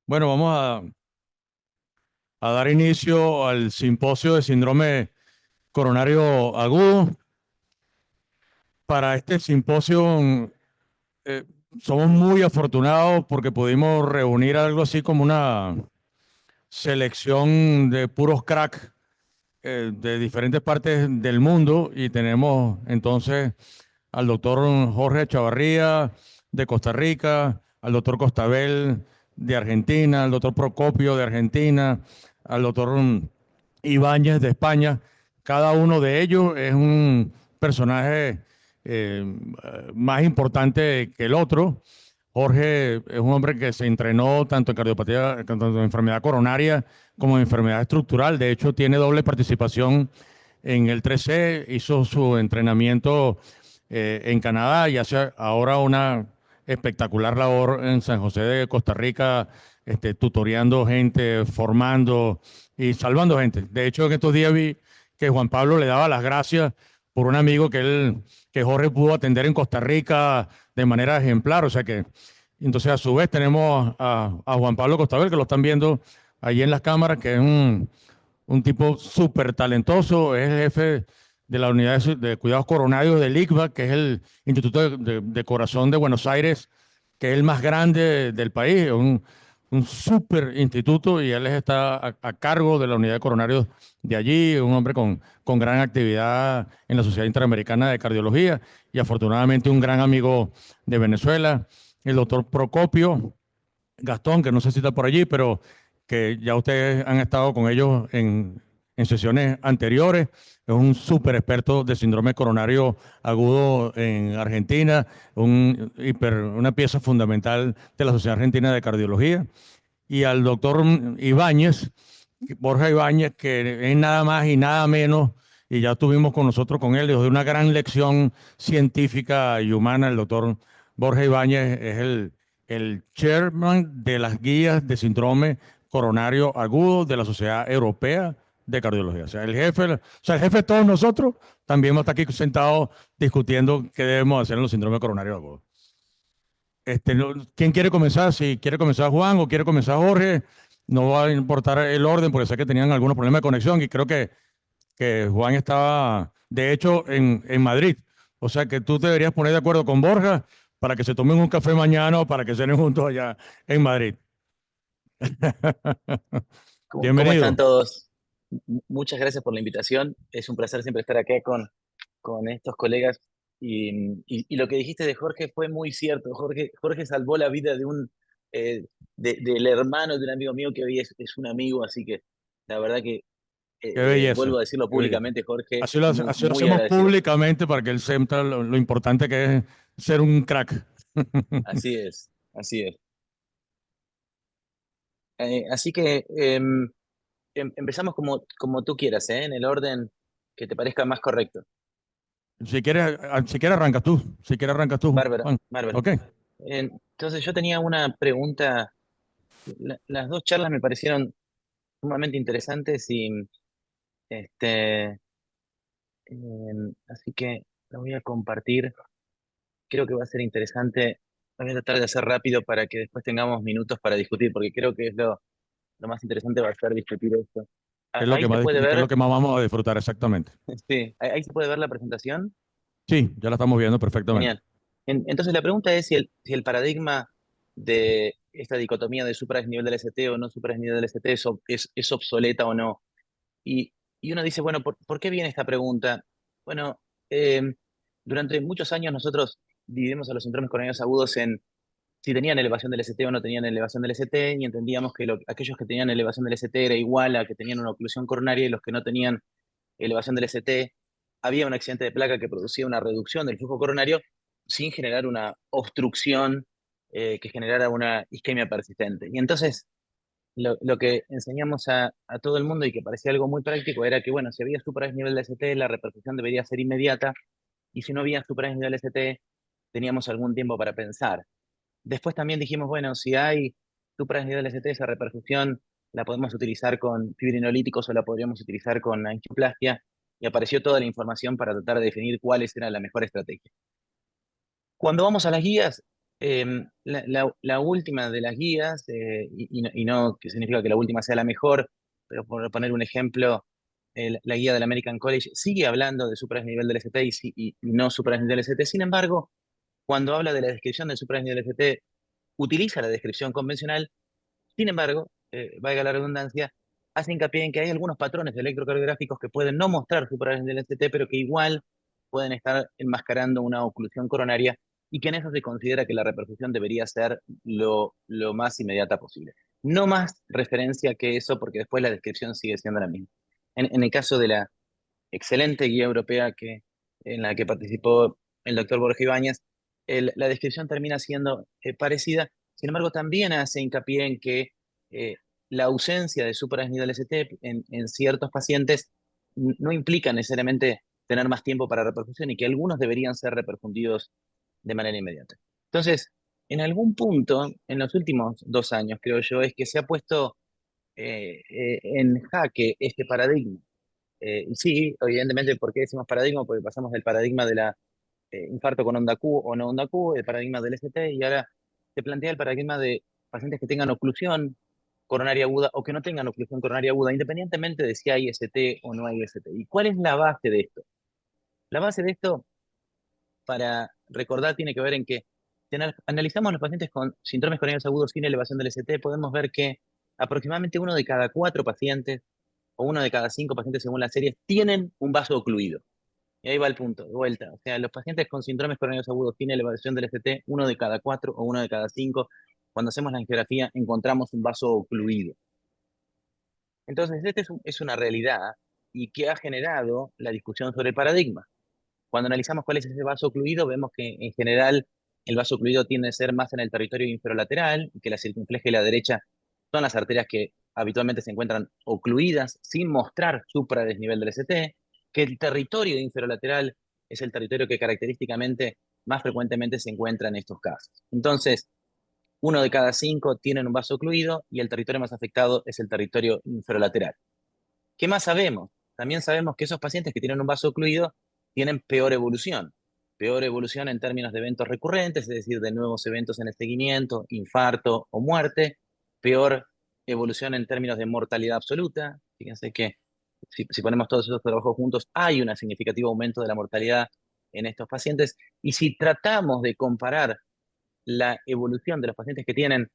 Bueno, a dar inicio al simposio de síndrome coronario agudo. Para este simposio eh, somos muy afortunados porque pudimos reunir algo así como una selección de puros crack de diferentes partes del mundo y tenemos entonces al doctor Jorge Chavarría de Costa Rica, al doctor Costabel de Argentina, al doctor Procopio de Argentina, al doctor Ibáñez de España. Cada uno de ellos es un personaje eh, más importante que el otro. Jorge es un hombre que se entrenó tanto en cardiopatía, tanto en enfermedad coronaria como en enfermedad estructural. De hecho, tiene doble participación en el 3C, hizo su entrenamiento en Canadá y hace ahora una espectacular labor en San José de Costa Rica, tutoreando gente, formando y salvando gente. De hecho, en estos días vi que Juan Pablo le daba las gracias por un amigo que Jorge pudo atender en Costa Rica de manera ejemplar. O sea que, entonces a su vez tenemos a Juan Pablo Costabel, que lo están viendo allí en las cámaras, que es un tipo súper talentoso, es el jefe de la unidad de cuidados coronarios del ICVA, que es el Instituto de Corazón de Buenos Aires, que es el más grande del país, un súper instituto, y él está a cargo de la unidad de coronarios de allí, un hombre con gran actividad en la Sociedad Interamericana de Cardiología y afortunadamente un gran amigo de Venezuela, el doctor Procopio Gastón, que no sé si está por allí, pero que ya ustedes han estado con ellos en sesiones anteriores. Es un súper experto de síndrome coronario agudo en Argentina, una pieza fundamental de la Sociedad Argentina de Cardiología. Y al doctor Ibáñez, Borja Ibáñez, que es nada más y nada menos, y ya estuvimos con nosotros con él, de una gran lección científica y humana. El doctor Borja Ibáñez es el chairman de las guías de síndrome coronario agudo de la Sociedad Europea de Cardiología. O sea, el jefe de todos nosotros también está aquí sentado discutiendo qué debemos hacer en los síndromes coronarios agudos. ¿Quién quiere comenzar? Si quiere comenzar Juan o quiere comenzar Jorge, no va a importar el orden porque sé que tenían algunos problemas de conexión y creo que Juan estaba, de hecho, en Madrid. O sea que tú te deberías poner de acuerdo con Borja para que se tomen un café mañana o para que cenen juntos allá en Madrid. ¿Cómo están Bienvenido. todos? Muchas gracias por la invitación. Es un placer siempre estar acá con estos colegas. Y lo que dijiste de Jorge fue muy cierto. Jorge salvó la vida del hermano de un amigo mío que hoy es un amigo, así que la verdad que Qué vuelvo belleza. a decirlo Qué belleza. públicamente, Jorge, Así lo muy hacemos agradecido. públicamente para que él sepa lo importante que es ser un crack. Así es, así es. Así que empezamos como tú quieras, ¿eh? En el orden que te parezca más correcto. Si quieres arrancas tú. Si quieres arrancas tú, Bárbaro, Juan. bárbaro. Ok. Entonces yo tenía una pregunta. Las dos charlas me parecieron sumamente interesantes y este, así que la voy a compartir. Creo que va a ser interesante. Voy a tratar de hacer rápido para que después tengamos minutos para discutir, porque creo que es lo más interesante va a ser discutir esto. ¿Qué es lo Ahí que se más, puede qué es lo ver, que más vamos a disfrutar exactamente? sí, ahí se puede ver la presentación. Sí, ya la estamos viendo perfectamente. Genial. Entonces la pregunta es si el paradigma de esta dicotomía de supra es nivel del ST o no supra es nivel del ST es obsoleta o no. Y, y uno dice, bueno, ¿por qué viene esta pregunta? Bueno, eh, durante muchos años nosotros dividimos a los síndromes coronarios agudos en si tenían elevación del ST o no tenían elevación del ST, y entendíamos que aquellos que tenían elevación del ST era igual a que tenían una oclusión coronaria, y los que no tenían elevación del ST, había un accidente de placa que producía una reducción del flujo coronario sin generar una obstrucción que generara una isquemia persistente. Y entonces lo que enseñamos a todo el mundo y que parecía algo muy práctico era que, bueno, si había nivel de ST, la repercusión debería ser inmediata, y si no había nivel de ST, teníamos algún tiempo para pensar. Después también dijimos, bueno, si hay nivel de ST, esa repercusión la podemos utilizar con fibrinolíticos o la podríamos utilizar con angioplastia, y apareció toda la información para tratar de definir cuáles eran la mejor estrategia. Cuando vamos a las guías, La última de las guías, y no que significa que la última sea la mejor, pero por poner un ejemplo, la guía del American College sigue hablando de supradesnivel del ST y no supradesnivel del ST. Sin embargo, cuando habla de la descripción del supradesnivel del ST, utiliza la descripción convencional. Sin embargo, valga la redundancia, hace hincapié en que hay algunos patrones electrocardiográficos que pueden no mostrar supradesnivel del ST, pero que igual pueden estar enmascarando una oclusión coronaria y que en eso se considera que la reperfusión debería ser lo más inmediata posible. No más referencia que eso, porque después la descripción sigue siendo la misma. En el caso de la excelente guía europea en la que participó el doctor Borja Ibáñez, la descripción termina siendo parecida. Sin embargo, también hace hincapié en que eh, la ausencia de supraesnidal ST en ciertos pacientes no implica necesariamente tener más tiempo para reperfusión y que algunos deberían ser reperfundidos de manera inmediata. Entonces, en algún punto, en los últimos 2 años, creo yo, es que se ha puesto en jaque este paradigma. Y sí, evidentemente, ¿por qué decimos paradigma? Porque pasamos del paradigma de la infarto con onda Q o no onda Q, el paradigma del ST, y ahora se plantea el paradigma de pacientes que tengan oclusión coronaria aguda o que no tengan oclusión coronaria aguda, independientemente de si hay ST o no hay ST. ¿Y cuál es la base de esto? La base de esto, para recordar, tiene que ver en que si analizamos los pacientes con síndromes coronarios agudos sin elevación del ST, podemos ver que aproximadamente 1 de cada 4 pacientes o 1 de cada 5 pacientes según las series tienen un vaso ocluido. Y ahí va el punto, de vuelta. O sea, los pacientes con síndromes coronarios agudos tienen elevación del ST, 1 de cada 4 o 1 de cada 5. Cuando hacemos la angiografía encontramos un vaso ocluido. Entonces, es una realidad y que ha generado la discusión sobre el paradigma. Cuando analizamos cuál es ese vaso ocluido, vemos que en general el vaso ocluido tiende a ser más en el territorio inferolateral y que la circunfleja y la derecha son las arterias que habitualmente se encuentran ocluidas sin mostrar supradesnivel del ST, que el territorio inferolateral es el territorio que característicamente más frecuentemente se encuentra en estos casos. Entonces, 1 de cada 5 tienen un vaso ocluido y el territorio más afectado es el territorio inferolateral. ¿Qué más sabemos? También sabemos que esos pacientes que tienen un vaso ocluido tienen peor evolución. Peor evolución en términos de eventos recurrentes, es decir, de nuevos eventos en el seguimiento, infarto o muerte. Peor evolución en términos de mortalidad absoluta. Fíjense que si ponemos todos esos trabajos juntos, hay un significativo aumento de la mortalidad en estos pacientes. Y si tratamos de comparar la evolución de los pacientes que tienen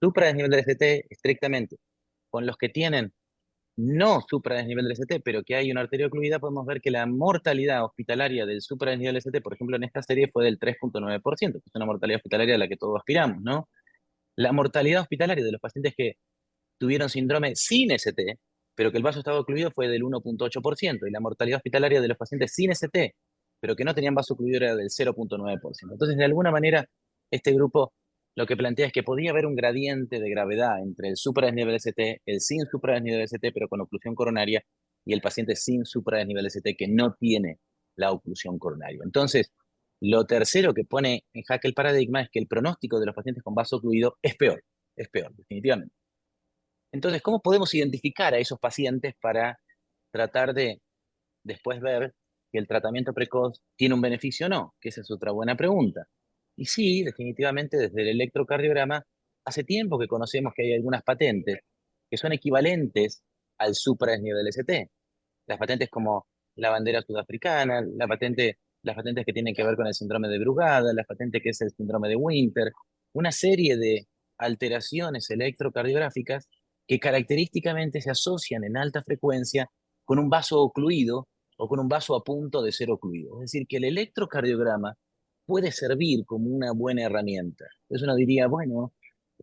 supradesnivel del ST estrictamente con los que tienen no supradesnivel del ST, pero que hay una arteria ocluida, podemos ver que la mortalidad hospitalaria del supradesnivel del ST, por ejemplo, en esta serie fue del 3,9%, que es una mortalidad hospitalaria a la que todos aspiramos, ¿no? La mortalidad hospitalaria de los pacientes que tuvieron síndrome sin ST, pero que el vaso estaba ocluido, fue del 1,8%, y la mortalidad hospitalaria de los pacientes sin ST, pero que no tenían vaso ocluido, era del 0,9%. Entonces, de alguna manera, este grupo lo que plantea es que podía haber un gradiente de gravedad entre el supradesnivel ST, el sin supradesnivel ST, pero con oclusión coronaria, y el paciente sin supradesnivel ST que no tiene la oclusión coronaria. Entonces, lo tercero que pone en jaque el paradigma es que el pronóstico de los pacientes con vaso ocluido es peor, definitivamente. Entonces, ¿cómo podemos identificar a esos pacientes para tratar de después ver que el tratamiento precoz tiene un beneficio o no? Que esa es otra buena pregunta. Y sí, definitivamente desde el electrocardiograma, hace tiempo que conocemos que hay algunas patentes que son equivalentes al supradesnivel ST. Las patentes como la bandera sudafricana, las patentes que tienen que ver con el síndrome de Brugada, la patente que es el síndrome de Winter, una serie de alteraciones electrocardiográficas que característicamente se asocian en alta frecuencia con un vaso ocluido o con un vaso a punto de ser ocluido. Es decir, que el electrocardiograma puede servir como una buena herramienta. Entonces uno diría, bueno,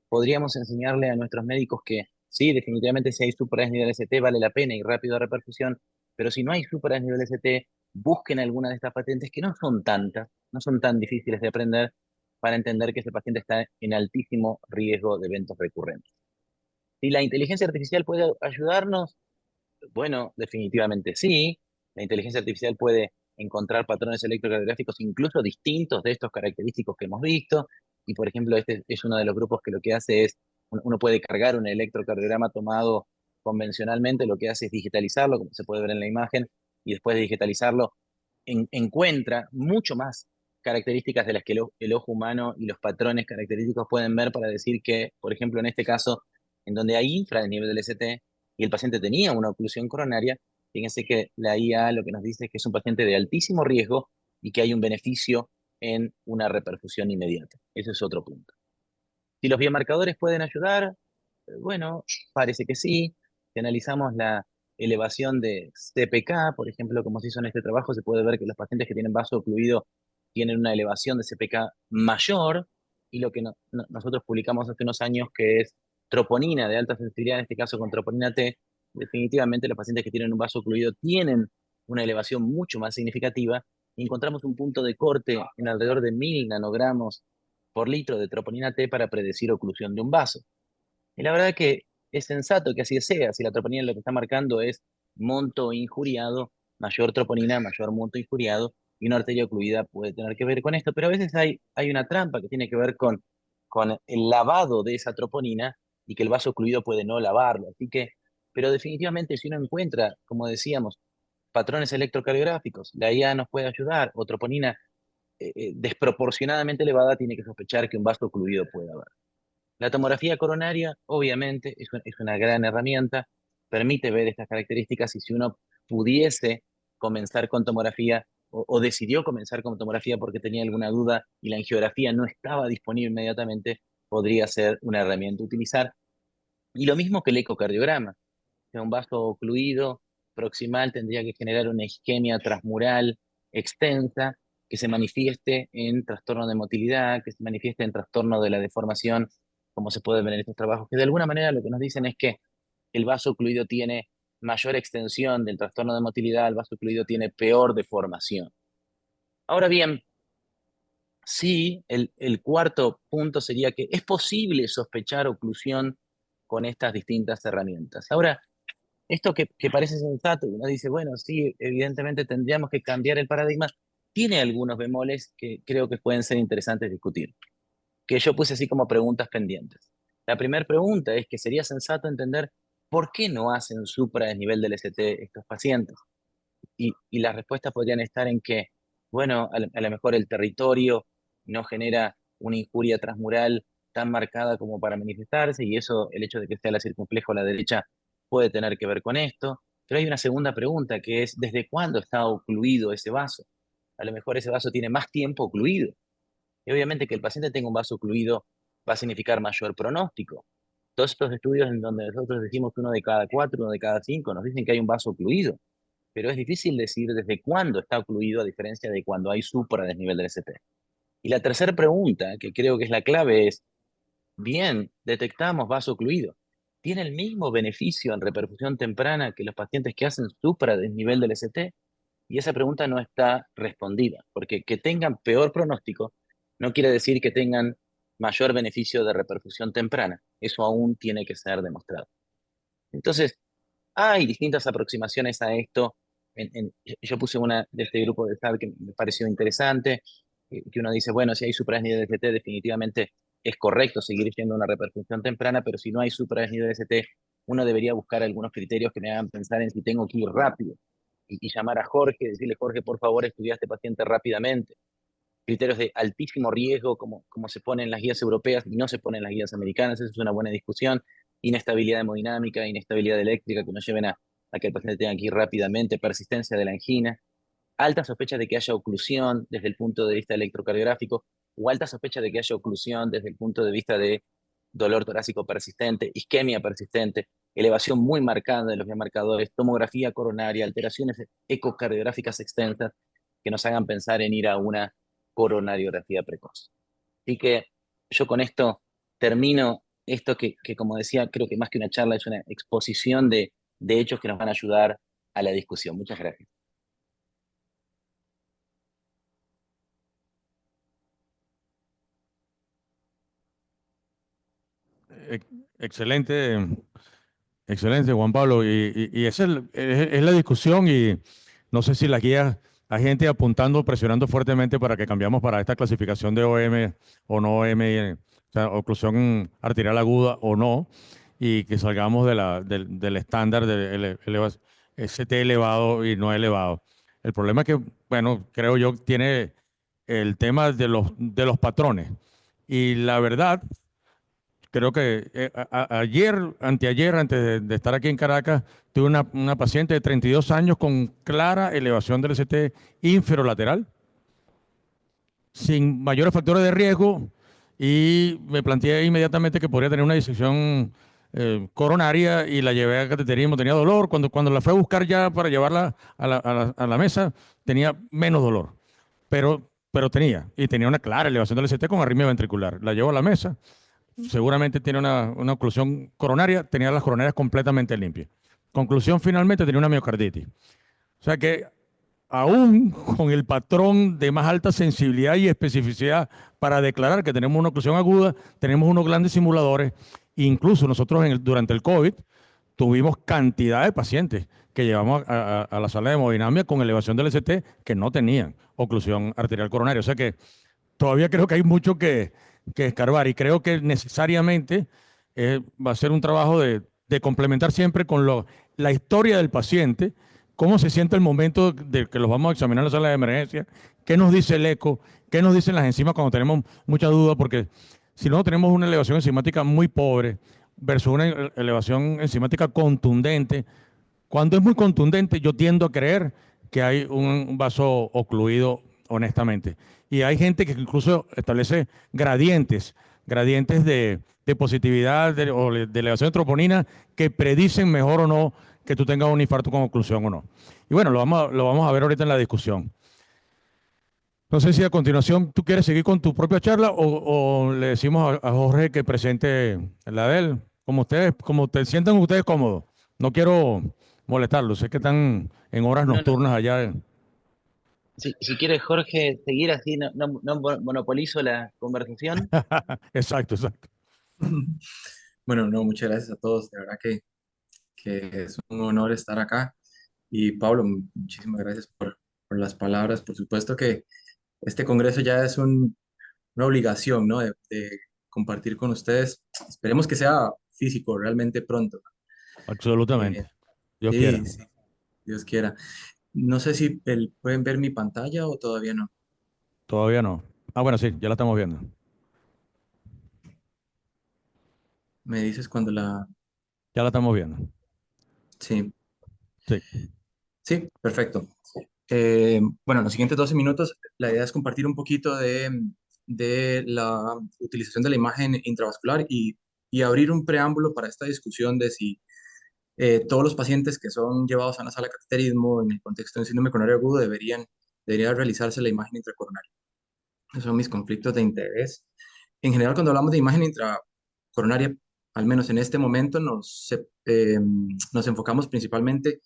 podríamos enseñarle a nuestros médicos que sí, definitivamente si hay supradesnivel ST vale la pena y rápido a reperfusión, pero si no hay supradesnivel ST, busquen alguna de estas patentes que no son tantas, no son tan difíciles de aprender para entender que ese paciente está en altísimo riesgo de eventos recurrentes. Si la inteligencia artificial puede ayudarnos, bueno, definitivamente sí. La inteligencia artificial puede encontrar patrones electrocardiográficos incluso distintos de estos característicos que hemos visto. Y por ejemplo, este es uno de los grupos que lo que hace es, uno puede cargar un electrocardiograma tomado convencionalmente, lo que hace es digitalizarlo, como se puede ver en la imagen, y después de digitalizarlo encuentra mucho más características de las que el ojo humano y los patrones característicos pueden ver para decir que, por ejemplo, en este caso, en donde hay infradesnivel del ST y el paciente tenía una oclusión coronaria, fíjense que la IA lo que nos dice es que es un paciente de altísimo riesgo y que hay un beneficio en una reperfusión inmediata. Ese es otro punto. Si los biomarcadores pueden ayudar, bueno, parece que sí. Si analizamos la elevación de CPK, por ejemplo, como se hizo en este trabajo, se puede ver que los pacientes que tienen vaso ocluido tienen una elevación de CPK mayor, y lo que nosotros publicamos hace unos años, que es troponina de alta sensibilidad, en este caso con troponina T, definitivamente los pacientes que tienen un vaso ocluido tienen una elevación mucho más significativa, y encontramos un punto de corte en alrededor de 1000 nanogramos por litro de troponina T para predecir oclusión de un vaso. Y la verdad que es sensato que así sea. Si la troponina lo que está marcando es monto injuriado, mayor troponina, mayor monto injuriado, y una arteria ocluida puede tener que ver con esto, pero a veces hay una trampa que tiene que ver con el lavado de esa troponina, y que el vaso ocluido puede no lavarlo. Así que, pero definitivamente si uno encuentra, como decíamos, patrones electrocardiográficos, la IA nos puede ayudar, o troponina desproporcionadamente elevada, tiene que sospechar que un vaso ocluido puede haber. La tomografía coronaria, obviamente, es una gran herramienta, permite ver estas características, y si uno pudiese comenzar con tomografía o decidió comenzar con tomografía porque tenía alguna duda y la angiografía no estaba disponible inmediatamente, podría ser una herramienta a utilizar. Y lo mismo que el ecocardiograma. O un vaso ocluido proximal tendría que generar una isquemia transmural extensa que se manifieste en trastorno de motilidad, que se manifieste en trastorno de la deformación, como se puede ver en estos trabajos, que de alguna manera lo que nos dicen es que el vaso ocluido tiene mayor extensión del trastorno de motilidad, el vaso ocluido tiene peor deformación. Ahora bien, sí, el cuarto punto sería que es posible sospechar oclusión con estas distintas herramientas. Ahora, esto que parece sensato, uno dice, bueno, sí, evidentemente tendríamos que cambiar el paradigma, tiene algunos bemoles que creo que pueden ser interesantes discutir, que yo puse así como preguntas pendientes. La primera pregunta es que sería sensato entender por qué no hacen supradesnivel del ST estos pacientes. Y las respuestas podrían estar en que, bueno, a lo mejor el territorio no genera una injuria transmural tan marcada como para manifestarse, y eso, el hecho de que sea la circunflejo a la derecha, puede tener que ver con esto. Pero hay una segunda pregunta, que es, ¿desde cuándo está ocluido ese vaso? A lo mejor ese vaso tiene más tiempo ocluido. Y obviamente que el paciente tenga un vaso ocluido va a significar mayor pronóstico. Todos estos estudios en donde nosotros decimos que 1 de cada 4, 1 de cada 5, nos dicen que hay un vaso ocluido, pero es difícil decir desde cuándo está ocluido, a diferencia de cuando hay supradesnivel del ST. Y la tercera pregunta, que creo que es la clave, es, bien, detectamos vaso ocluido, ¿tiene el mismo beneficio en reperfusión temprana que los pacientes que hacen supradesnivel del ST? Y esa pregunta no está respondida, porque que tengan peor pronóstico no quiere decir que tengan mayor beneficio de reperfusión temprana. Eso aún tiene que ser demostrado. Entonces, hay distintas aproximaciones a esto. Yo puse una de este grupo de SAB que me pareció interesante, que uno dice, bueno, si hay supradesnivel de ST, definitivamente es correcto seguir yendo a una reperfusión temprana, pero si no hay supradesnivel de ST, uno debería buscar algunos criterios que me hagan pensar en si tengo que ir rápido, y llamar a Jorge, decirle, Jorge, por favor, estudia a este paciente rápidamente. Criterios de altísimo riesgo, como se ponen en las guías europeas y no se ponen en las guías americanas, eso es una buena discusión. Inestabilidad hemodinámica, inestabilidad eléctrica, que nos lleven a que el paciente tenga que ir rápidamente, persistencia de la angina, alta sospecha de que haya oclusión desde el punto de vista electrocardiográfico, o alta sospecha de que haya oclusión desde el punto de vista de dolor torácico persistente, isquemia persistente, elevación muy marcada de los biomarcadores, tomografía coronaria, alteraciones ecocardiográficas extensas que nos hagan pensar en ir a una coronariografía precoz. Así que yo con esto termino esto que, como decía, creo que más que una charla es una exposición de hechos que nos van a ayudar a la discusión. Muchas gracias. Ex- Excelente, excelente, Juan Pablo. Y esa es la discusión, y no sé si la guía, hay gente apuntando, presionando fuertemente para que cambiamos para esta clasificación de OM o no OM, o sea, oclusión arterial aguda o no, y que salgamos del estándar de ST elevado y no elevado. El problema es que, bueno, creo yo, tiene el tema de los patrones. Y la verdad, creo que ayer, anteayer, antes de estar aquí en Caracas, tuve una paciente de 32 años con clara elevación del ST inferolateral, sin mayores factores de riesgo, y me planteé inmediatamente que podría tener una disección coronaria y la llevé a cateterismo. Tenía dolor. Cuando la fue a buscar ya para llevarla a la mesa, tenía menos dolor, pero tenía una clara elevación del ST con arritmia ventricular. La llevo a la mesa, seguramente tiene una oclusión coronaria, tenía las coronarias completamente limpias. Conclusión, finalmente tenía una miocarditis. O sea que aún con el patrón de más alta sensibilidad y especificidad para declarar que tenemos una oclusión aguda, tenemos unos grandes simuladores. Incluso nosotros durante el COVID tuvimos cantidad de pacientes que llevamos a la sala de hemodinamia con elevación del ST que no tenían oclusión arterial coronaria. O sea que todavía creo que hay mucho que escarbar, y creo que necesariamente va a ser un trabajo de complementar siempre con la historia del paciente, cómo se siente el momento de que los vamos a examinar en la sala de emergencia, qué nos dice el eco, qué nos dicen las enzimas cuando tenemos mucha duda, porque si no tenemos una elevación enzimática muy pobre versus una elevación enzimática contundente, cuando es muy contundente, yo tiendo a creer que hay un vaso ocluido, honestamente. Y hay gente que incluso establece gradientes de positividad de elevación de troponina que predicen mejor o no que tú tengas un infarto con oclusión o no. Y bueno, lo vamos a ver ahorita en la discusión. No sé si a continuación tú quieres seguir con tu propia charla o le decimos a Jorge que presente la de él, como te sientan ustedes cómodos. No quiero molestarlos, sé que están en horas No, no, nocturnas allá. si quieres, Jorge, seguir así, no monopolizo la conversación. Exacto, exacto. Bueno, no, muchas gracias a todos. De verdad que es un honor estar acá. Y Pablo, muchísimas gracias por las palabras. Por supuesto que este congreso ya es una obligación, ¿no? De compartir con ustedes. Esperemos que sea físico realmente pronto. Absolutamente. Eh, Dios quiera. sí, sí, Dios quiera. No sé si pueden ver mi pantalla o todavía no. Todavía no. Ah, bueno, sí, ya la estamos viendo. Me dices cuando la... Ya la estamos viendo. Sí, Sí. sí, perfecto. Bueno, los siguientes 12 minutos, la idea es compartir un poquito de la utilización de la imagen intravascular y abrir un preámbulo para esta discusión de si todos los pacientes que son llevados a una sala de cateterismo en el contexto de un síndrome coronario agudo debería realizarse la imagen intracoronaria. Esos son mis conflictos de interés. En general, cuando hablamos de imagen intracoronaria, al menos en este momento, nos enfocamos principalmente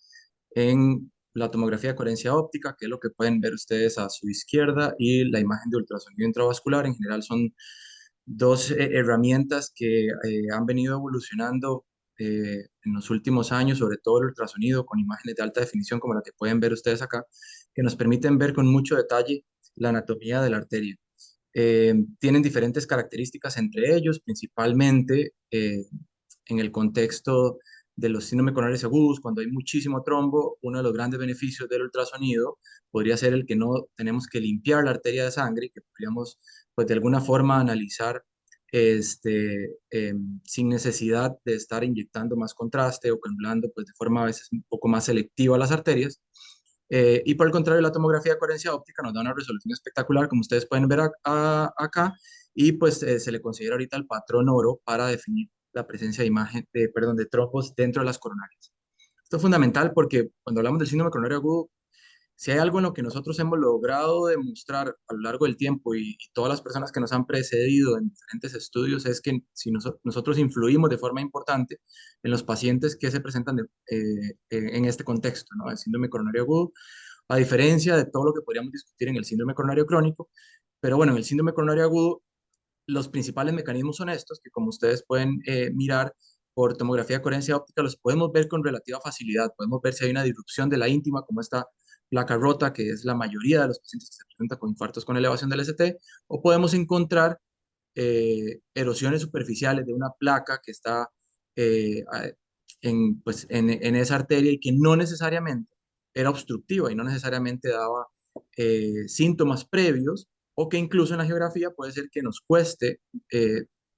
en la tomografía de coherencia óptica, que es lo que pueden ver ustedes a su izquierda, y la imagen de ultrasonido intravascular. En general son dos herramientas que han venido evolucionando en los últimos años, sobre todo el ultrasonido con imágenes de alta definición, como la que pueden ver ustedes acá, que nos permiten ver con mucho detalle la anatomía de la arteria. Tienen diferentes características entre ellos, principalmente en el contexto de los síndromes coronarios agudos, cuando hay muchísimo trombo, uno de los grandes beneficios del ultrasonido podría ser el que no tenemos que limpiar la arteria de sangre, que podríamos, pues, de alguna forma analizar sin necesidad de estar inyectando más contraste o canulando, pues, de forma a veces un poco más selectiva las arterias. Y por el contrario, la tomografía de coherencia óptica nos da una resolución espectacular, como ustedes pueden ver acá, y pues se le considera ahorita el patrón oro para definir la presencia de perdón, de trombos dentro de las coronarias. Esto es fundamental porque cuando hablamos del síndrome coronario agudo, si hay algo en lo que nosotros hemos logrado demostrar a lo largo del tiempo y todas las personas que nos han precedido en diferentes estudios es que si nosotros influimos de forma importante en los pacientes que se presentan en este contexto, ¿no? El síndrome coronario agudo, a diferencia de todo lo que podríamos discutir en el síndrome coronario crónico, pero bueno, en el síndrome coronario agudo los principales mecanismos son estos, que como ustedes pueden mirar por tomografía de coherencia óptica, los podemos ver con relativa facilidad. Podemos ver si hay una disrupción de la íntima, como esta placa rota, que es la mayoría de los pacientes que se presentan con infartos con elevación del ST, o podemos encontrar erosiones superficiales de una placa que está pues, en esa arteria y que no necesariamente era obstructiva y no necesariamente daba síntomas previos o que incluso en la geografía puede ser que nos cueste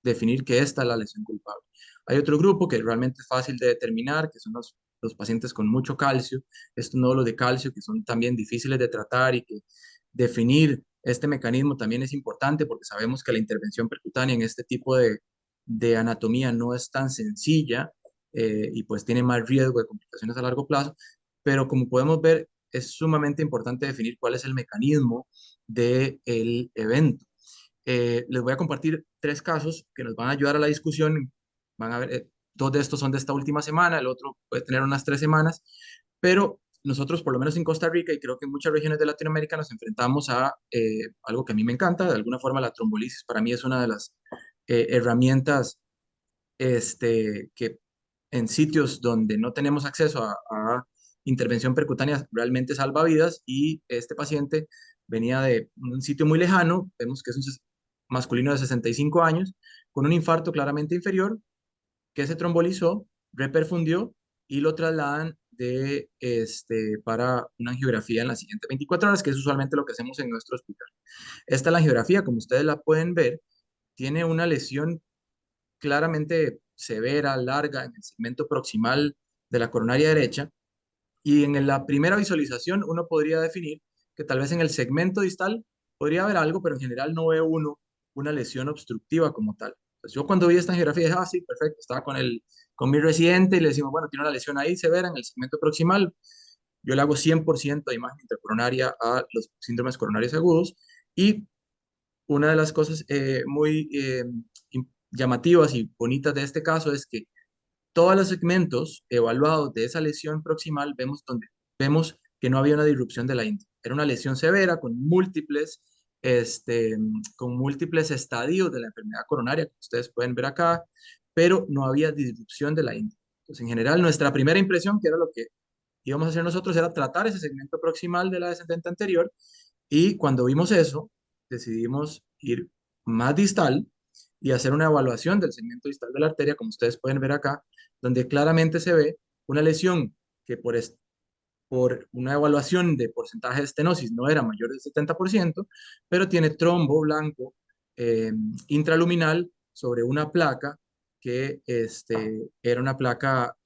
definir que esta es la lesión culpable. Hay otro grupo que realmente es fácil de determinar, que son los pacientes con mucho calcio, estos nódulos de calcio que son también difíciles de tratar y que definir este mecanismo también es importante porque sabemos que la intervención percutánea en este tipo de anatomía no es tan sencilla y pues tiene más riesgo de complicaciones a largo plazo, pero como podemos ver, es sumamente importante definir cuál es el mecanismo del evento. Les voy a compartir 3 casos que nos van a ayudar a la discusión. Van a ver, 2 de estos son de esta última semana, el otro puede tener unas 3 semanas, pero nosotros, por lo menos en Costa Rica y creo que en muchas regiones de Latinoamérica, nos enfrentamos a algo que a mí me encanta, de alguna forma la trombolisis para mí es una de las herramientas que en sitios donde no tenemos acceso a intervención percutánea realmente salva vidas y este paciente venía de un sitio muy lejano, vemos que es un masculino de 65 años, con un infarto claramente inferior, que se trombolizó, reperfundió y lo trasladan para una angiografía en las siguientes 24 horas, que es usualmente lo que hacemos en nuestro hospital. Esta es la angiografía, como ustedes la pueden ver, tiene una lesión claramente severa, larga, en el segmento proximal de la coronaria derecha. Y en la primera visualización uno podría definir que tal vez en el segmento distal podría haber algo, pero en general no ve uno una lesión obstructiva como tal. Entonces, yo cuando vi esta angiografía dije, sí, perfecto, estaba con mi residente y le decimos, bueno, tiene una lesión ahí severa en el segmento proximal. Yo le hago 100% de imagen intercoronaria a los síndromes coronarios agudos y una de las cosas muy llamativas y bonitas de este caso es que todos los segmentos evaluados de esa lesión proximal vemos que no había una disrupción de la ingle. Era una lesión severa con múltiples estadios de la enfermedad coronaria, que ustedes pueden ver acá, pero no había disrupción de la ingle. Entonces, en general, nuestra primera impresión, que era lo que íbamos a hacer nosotros, era tratar ese segmento proximal de la descendente anterior, y cuando vimos eso, decidimos ir más distal y hacer una evaluación del segmento distal de la arteria, como ustedes pueden ver acá, donde claramente se ve una lesión que por una evaluación de porcentaje de estenosis no era mayor del 70%, pero tiene trombo blanco eh, intraluminal sobre una placa que era una placa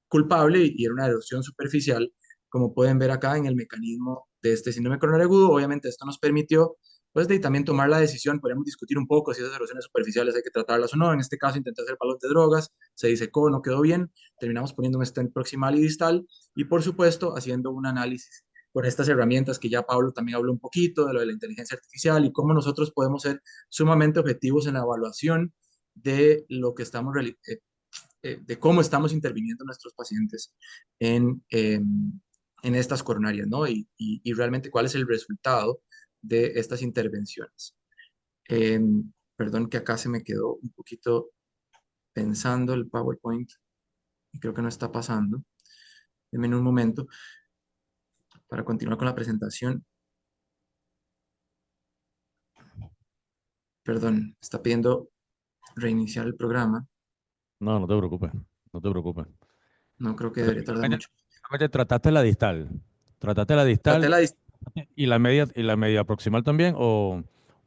culpable y era una erosión superficial, como pueden ver acá en el mecanismo de este síndrome coronario agudo. Obviamente esto nos permitió pues de también tomar la decisión, podemos discutir un poco si esas erosiones superficiales hay que tratarlas o no. En este caso intenté hacer balón de drogas, se disecó, no quedó bien, terminamos poniendo un stent proximal y distal y por supuesto haciendo un análisis con estas herramientas que ya Pablo también habló un poquito de lo de la inteligencia artificial y cómo nosotros podemos ser sumamente objetivos en la evaluación de lo que de cómo estamos interviniendo nuestros pacientes en estas coronarias, ¿no? Y realmente cuál es el resultado de estas intervenciones. Eh, Perdón que acá se me quedó un poquito pensando el PowerPoint y creo que no está pasando. Denme un momento para continuar con la presentación. Perdón, está pidiendo reiniciar el programa. No, no te preocupes, no te preocupes. No creo que Pero debería tardar mucho. finalmente trataste la distal. ¿Trataste la Traté distal la, y la media proximal también o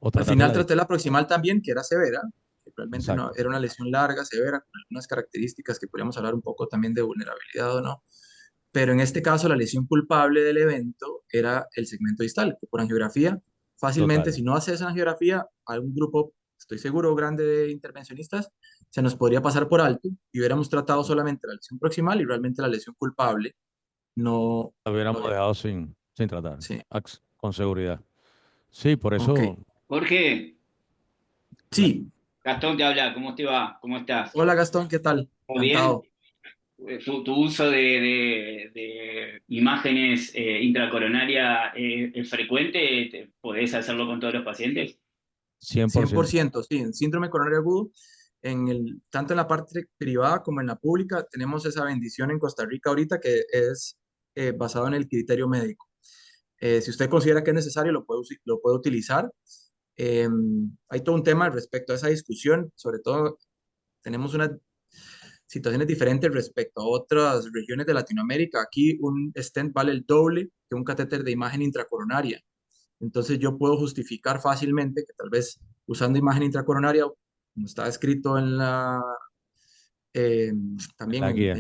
Al trataste final la traté distal? la proximal también, que era severa, que realmente no, Exacto. era una lesión larga, severa, con algunas características que podríamos hablar un poco también de vulnerabilidad o no. Pero en este caso, la lesión culpable del evento era el segmento distal, que por angiografía, fácilmente, Total. si no haces angiografía, algún grupo, estoy seguro, grande de intervencionistas, se nos podría pasar por alto y hubiéramos tratado solamente la lesión proximal y realmente la lesión culpable no La lo hubiéramos había. dejado sin tratar, Sí, con seguridad. Sí, por ok. eso. Jorge, la- Sí, Gastón te habla, ¿cómo te va? ¿Cómo estás? hola Gastón, ¿qué tal? ¿Todo bien? Encantado. ¿Tu uso de imágenes intracoronaria es frecuente? ¿Podés hacerlo con todos los pacientes? 100%. 100%, sí, en síndrome coronario agudo, tanto en la parte privada como en la pública, tenemos esa bendición en Costa Rica ahorita que es basado en el criterio médico. Si usted considera que es necesario, lo puede utilizar. Eh, Hay todo un tema respecto a esa discusión, sobre todo tenemos unas situaciones diferentes respecto a otras regiones de Latinoamérica. Aquí un stent vale el doble que un catéter de imagen intracoronaria. Entonces yo puedo justificar fácilmente que tal vez usando imagen intracoronaria, como está escrito en la, eh, también La guía.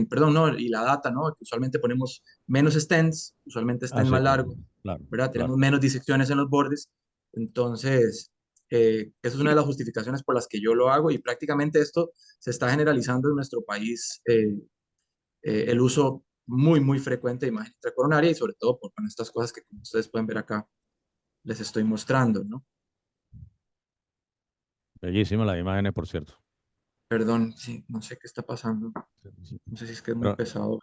perdón, no, y la data, ¿no? Que usualmente ponemos menos stents, usualmente Ah, stents sí, más claro, largos, claro, ¿verdad? claro. Tenemos menos disecciones en los bordes. Entonces, esa es una de las justificaciones por las que yo lo hago y prácticamente esto se está generalizando en nuestro país, el uso muy, muy frecuente de imagen intracoronaria y sobre todo por con estas cosas que como ustedes pueden ver acá, les estoy mostrando, ¿no? Bellísimas las imágenes, por cierto. Perdón, sí, no sé qué está pasando. Sí, sí. No sé si es que es muy Pero pesado.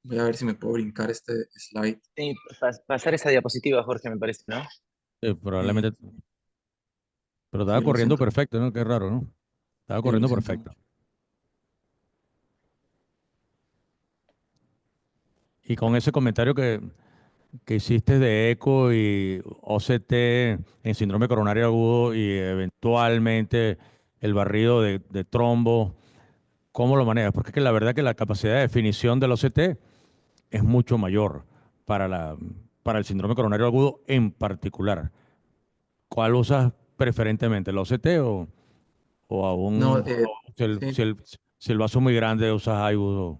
Voy a ver si me puedo brincar este slide. Sí, pasar esa diapositiva, Jorge, me parece, ¿no? Eh, probablemente, pero estaba sí, lo corriendo siento, perfecto, ¿no? Qué raro, ¿no? Estaba sí, lo corriendo siento perfecto. mucho. Y con ese comentario que hiciste de eco y OCT en síndrome coronario agudo y eventualmente el barrido de trombo, ¿cómo lo manejas? Porque es que la verdad que la capacidad de definición del OCT es mucho mayor para para el síndrome coronario agudo en particular. ¿Cuál usas preferentemente, el OCT o No, aún, sí, si el vaso es muy grande, usas IBUS?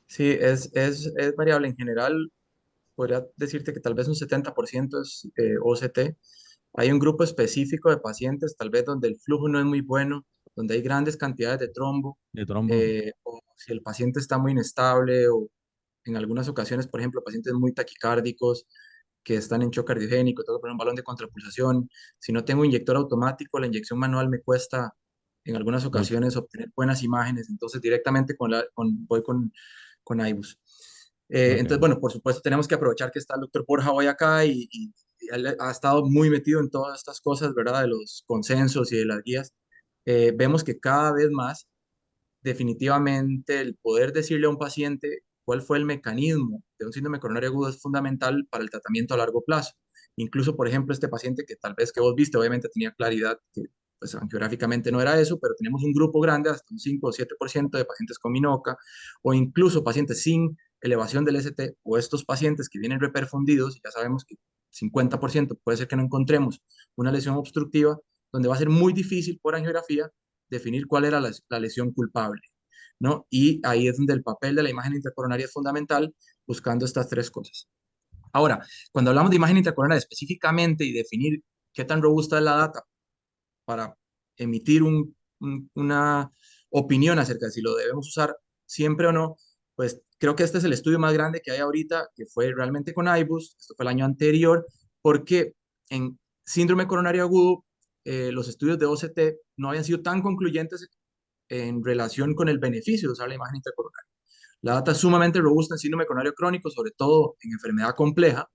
sí, es variable. En general, podría decirte que tal vez un 70% es OCT. Hay un grupo específico de pacientes, tal vez donde el flujo no es muy bueno, donde hay grandes cantidades de trombo, De trombo. o si el paciente está muy inestable o en algunas ocasiones, por ejemplo, pacientes muy taquicárdicos que están en shock cardiogénico, tengo que poner un balón de contrapulsación. Si no tengo inyector automático, la inyección manual me cuesta en algunas Mucho. ocasiones obtener buenas imágenes, entonces directamente voy con IBUS. Ok. Entonces, bueno, por supuesto tenemos que aprovechar que está el doctor Borja hoy acá y él ha estado muy metido en todas estas cosas, ¿verdad? De los consensos y de las guías. Vemos que cada vez más definitivamente el poder decirle a un paciente cuál fue el mecanismo de un síndrome coronario agudo es fundamental para el tratamiento a largo plazo. Incluso, por ejemplo, este paciente que tal vez que vos viste, obviamente tenía claridad que pues angiográficamente no era eso, pero tenemos un grupo grande, hasta un 5 o 7% de pacientes con minoca, o incluso pacientes sin elevación del ST, o estos pacientes que vienen reperfundidos, ya sabemos que 50% puede ser que no encontremos una lesión obstructiva, donde va a ser muy difícil por angiografía definir cuál era la lesión culpable, ¿no? Y ahí es donde el papel de la imagen intracoronaria es fundamental, buscando estas tres cosas. Ahora, cuando hablamos de imagen intracoronaria específicamente y definir qué tan robusta es la data para emitir una opinión acerca de si lo debemos usar siempre o no, pues creo que este es el estudio más grande que hay ahorita, que fue realmente con IBUS, esto fue el año anterior, porque en síndrome coronario agudo, los estudios de OCT no habían sido tan concluyentes en relación con el beneficio de usar la imagen intracoronaria. La data es sumamente robusta en síndrome coronario crónico, sobre todo en enfermedad compleja,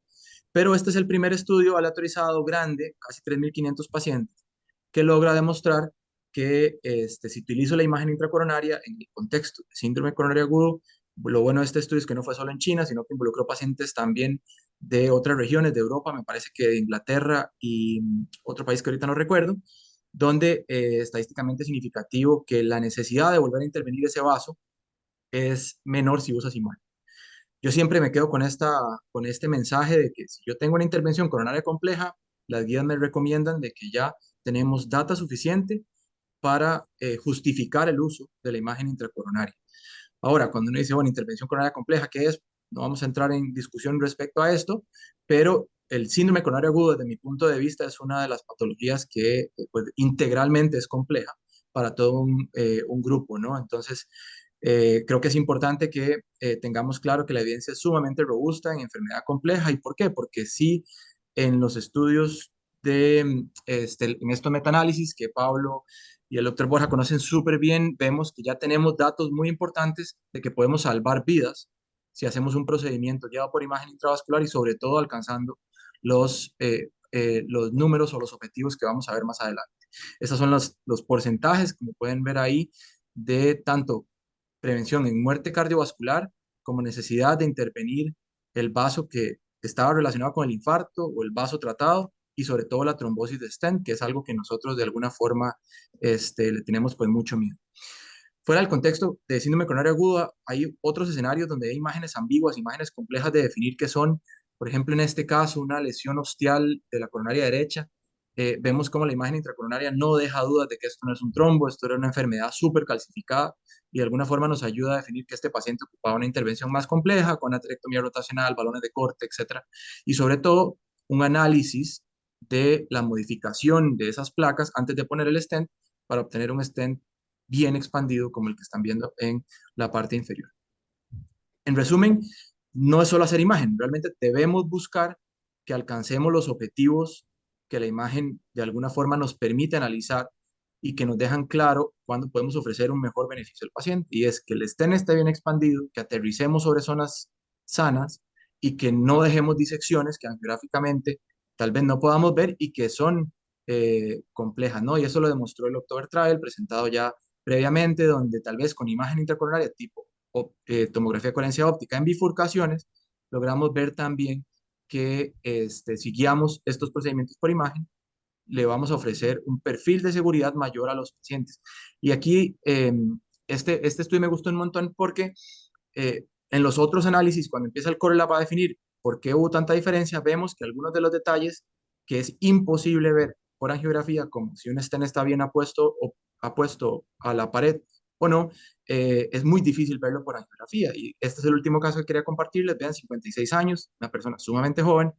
pero este es el primer estudio aleatorizado grande, casi 3.500 pacientes, que logra demostrar que si utilizo la imagen intracoronaria en el contexto de síndrome coronario agudo, lo bueno de este estudio es que no fue solo en China, sino que involucró pacientes también de otras regiones de Europa, me parece que de Inglaterra y otro país que ahorita no recuerdo, donde estadísticamente es significativo que la necesidad de volver a intervenir ese vaso es menor si usas imagen. Yo siempre me quedo con este mensaje de que si yo tengo una intervención coronaria compleja, las guías me recomiendan de que ya tenemos data suficiente para justificar el uso de la imagen intracoronaria. Ahora, cuando uno dice, bueno, intervención coronaria compleja, ¿qué es? No vamos a entrar en discusión respecto a esto, pero el síndrome coronario agudo, desde mi punto de vista, es una de las patologías que pues, integralmente es compleja para todo un grupo, ¿no? Entonces, creo que es importante que tengamos claro que la evidencia es sumamente robusta en enfermedad compleja. ¿Y por qué? Porque sí, en los estudios en estos metaanálisis que Pablo y el doctor Borja conocen súper bien, vemos que ya tenemos datos muy importantes de que podemos salvar vidas si hacemos un procedimiento llevado por imagen intravascular y sobre todo alcanzando los números o los objetivos que vamos a ver más adelante. Esos son los porcentajes, como pueden ver ahí, de tanto prevención en muerte cardiovascular como necesidad de intervenir el vaso que estaba relacionado con el infarto o el vaso tratado y sobre todo la trombosis de stent, que es algo que nosotros de alguna forma le tenemos pues mucho miedo. Fuera del contexto de síndrome coronario agudo, hay otros escenarios donde hay imágenes ambiguas, imágenes complejas de definir que son, por ejemplo, en este caso, una lesión ostial de la coronaria derecha. Vemos como la imagen intracoronaria no deja dudas de que esto no es un trombo, esto era una enfermedad súper calcificada y de alguna forma nos ayuda a definir que este paciente ocupaba una intervención más compleja con aterectomía rotacional, balones de corte, etcétera. Y sobre todo, un análisis de la modificación de esas placas antes de poner el stent para obtener un stent bien expandido como el que están viendo en la parte inferior. En resumen, no es solo hacer imagen, realmente debemos buscar que alcancemos los objetivos que la imagen de alguna forma nos permite analizar y que nos dejan claro cuándo podemos ofrecer un mejor beneficio al paciente. Y es que el stent esté bien expandido, que aterricemos sobre zonas sanas y que no dejemos disecciones que angiográficamente tal vez no podamos ver y que son complejas, ¿no? Y eso lo demostró el October Trial, presentado ya previamente, donde tal vez con imagen intracoronaria tipo tomografía de coherencia óptica en bifurcaciones, logramos ver también que si guiamos estos procedimientos por imagen, le vamos a ofrecer un perfil de seguridad mayor a los pacientes. Y aquí, este estudio me gustó un montón porque en los otros análisis, cuando empieza el correlap a definir por qué hubo tanta diferencia, vemos que algunos de los detalles que es imposible ver por angiografía, como si un stent está bien apuesto o apuesto a la pared o no, es muy difícil verlo por angiografía. Y este es el último caso que quería compartirles. Vean, 56 años, una persona sumamente joven,